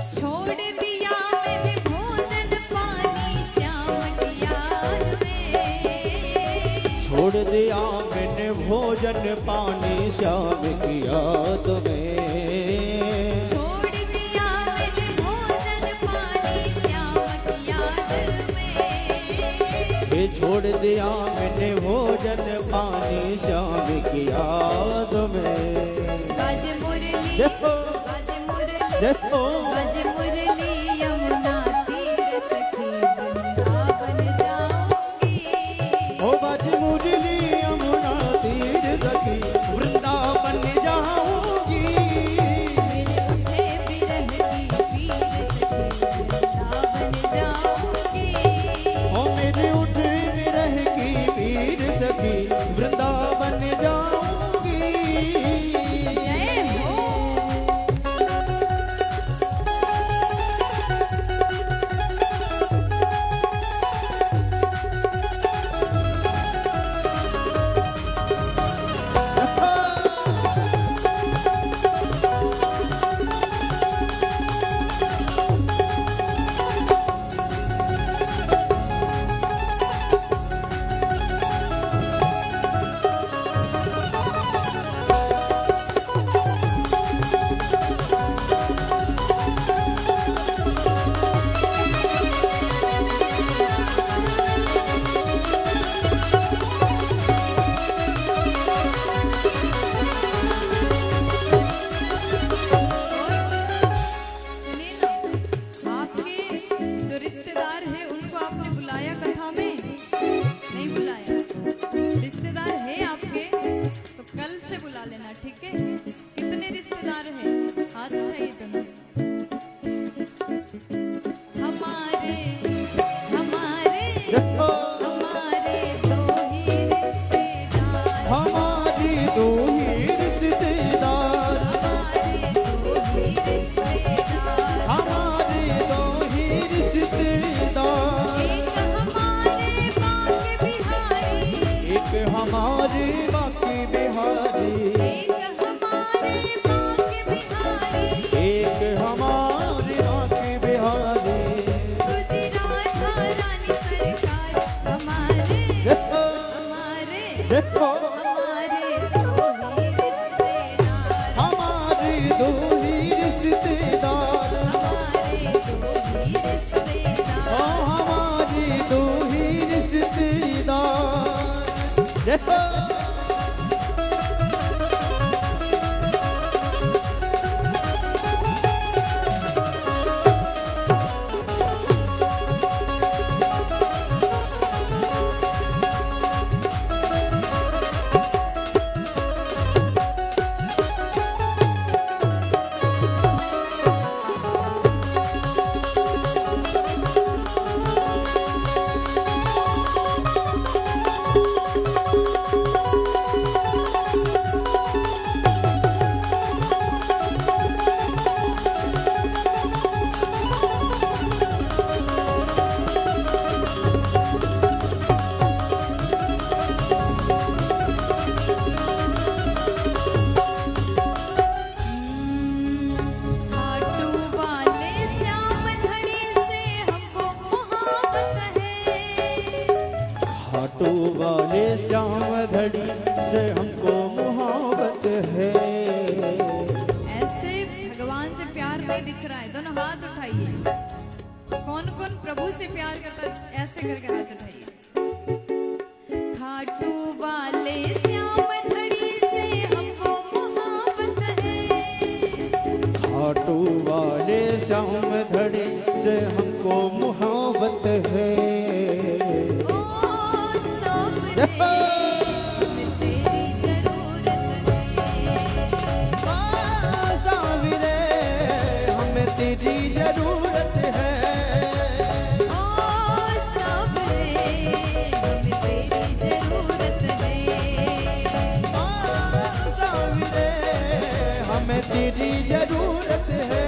छोड़ दिया मैंने भोजन पानी श्याम की याद में, छोड़ दिया मैंने भोजन पानी श्याम की याद में, छोड़ दिया मैंने भोजन पानी श्याम की याद ये छोड़ दिया मैंने भोजन पानी श्याम की याद में। बाजे मुरली देखो बाजे मुरली देखो बाजे मुरली यमुना तीर सखी वृंदावन जाऊंगी। ओ बाज मुरली यमुना तीर सखी वृंदावन जाऊंगी। मेरे उठे बिरह की पीर सखी वृंदावन जाऊंगी। ओ मेरे उठे विरह की पीर सखी वृंदावन जाऊंगी। जय हो। सुनिए ना, आपके जो रिश्तेदार हैं उनको आपने बुलाया कथा में? नहीं बुलाया। रिश्तेदार है आपके तो कल से बुला लेना, ठीक है? कितने रिश्तेदार हैं? हाथ उठाइए दोनों। हमारे हमारे देखो हमारे दो ही रिश्तेदार, हमारी दो ही रिश्तेदार, हमारे दो ही रिश्तेदार। हमारे दो ही रिश्तेदार। एक हमारे बांके बिहारी, एक हमारे बाकी बिहारी, एक हमारे बांके बिहारी। एक हमारे बाकी बिहारी। गुजरात रानी सरकार हमारे देखो हमारे देखो हमारे दो ही रिश्तेदार, हमारी दो ही रिश्तेदार। हमारे दो ही ओ रिश्तेदार। हमारी दो ही रिश्तेदार। देखो खाटू वाले श्याम धड़ी से हमको मोहब्बत है। खाटू वाले श्याम धड़ी से हमको मोहब्बत है। ऐसे भगवान से प्यार नहीं दिख रहा है, दोनों हाथ उठाइए। कौन कौन प्रभु से प्यार करता है? ऐसे करके हाथ उठाइए। खाटू वाले श्याम धड़ी से हमको मोहब्बत है। खाटू वाले श्याम धड़ी से हमको मोहब्बत है। ओ सामने तेरी जरूरत है। सावरे हमें तेरी जरूरत है। ओ सामने तेरी जरूरत है। सावरे हमें तेरी जरूरत है।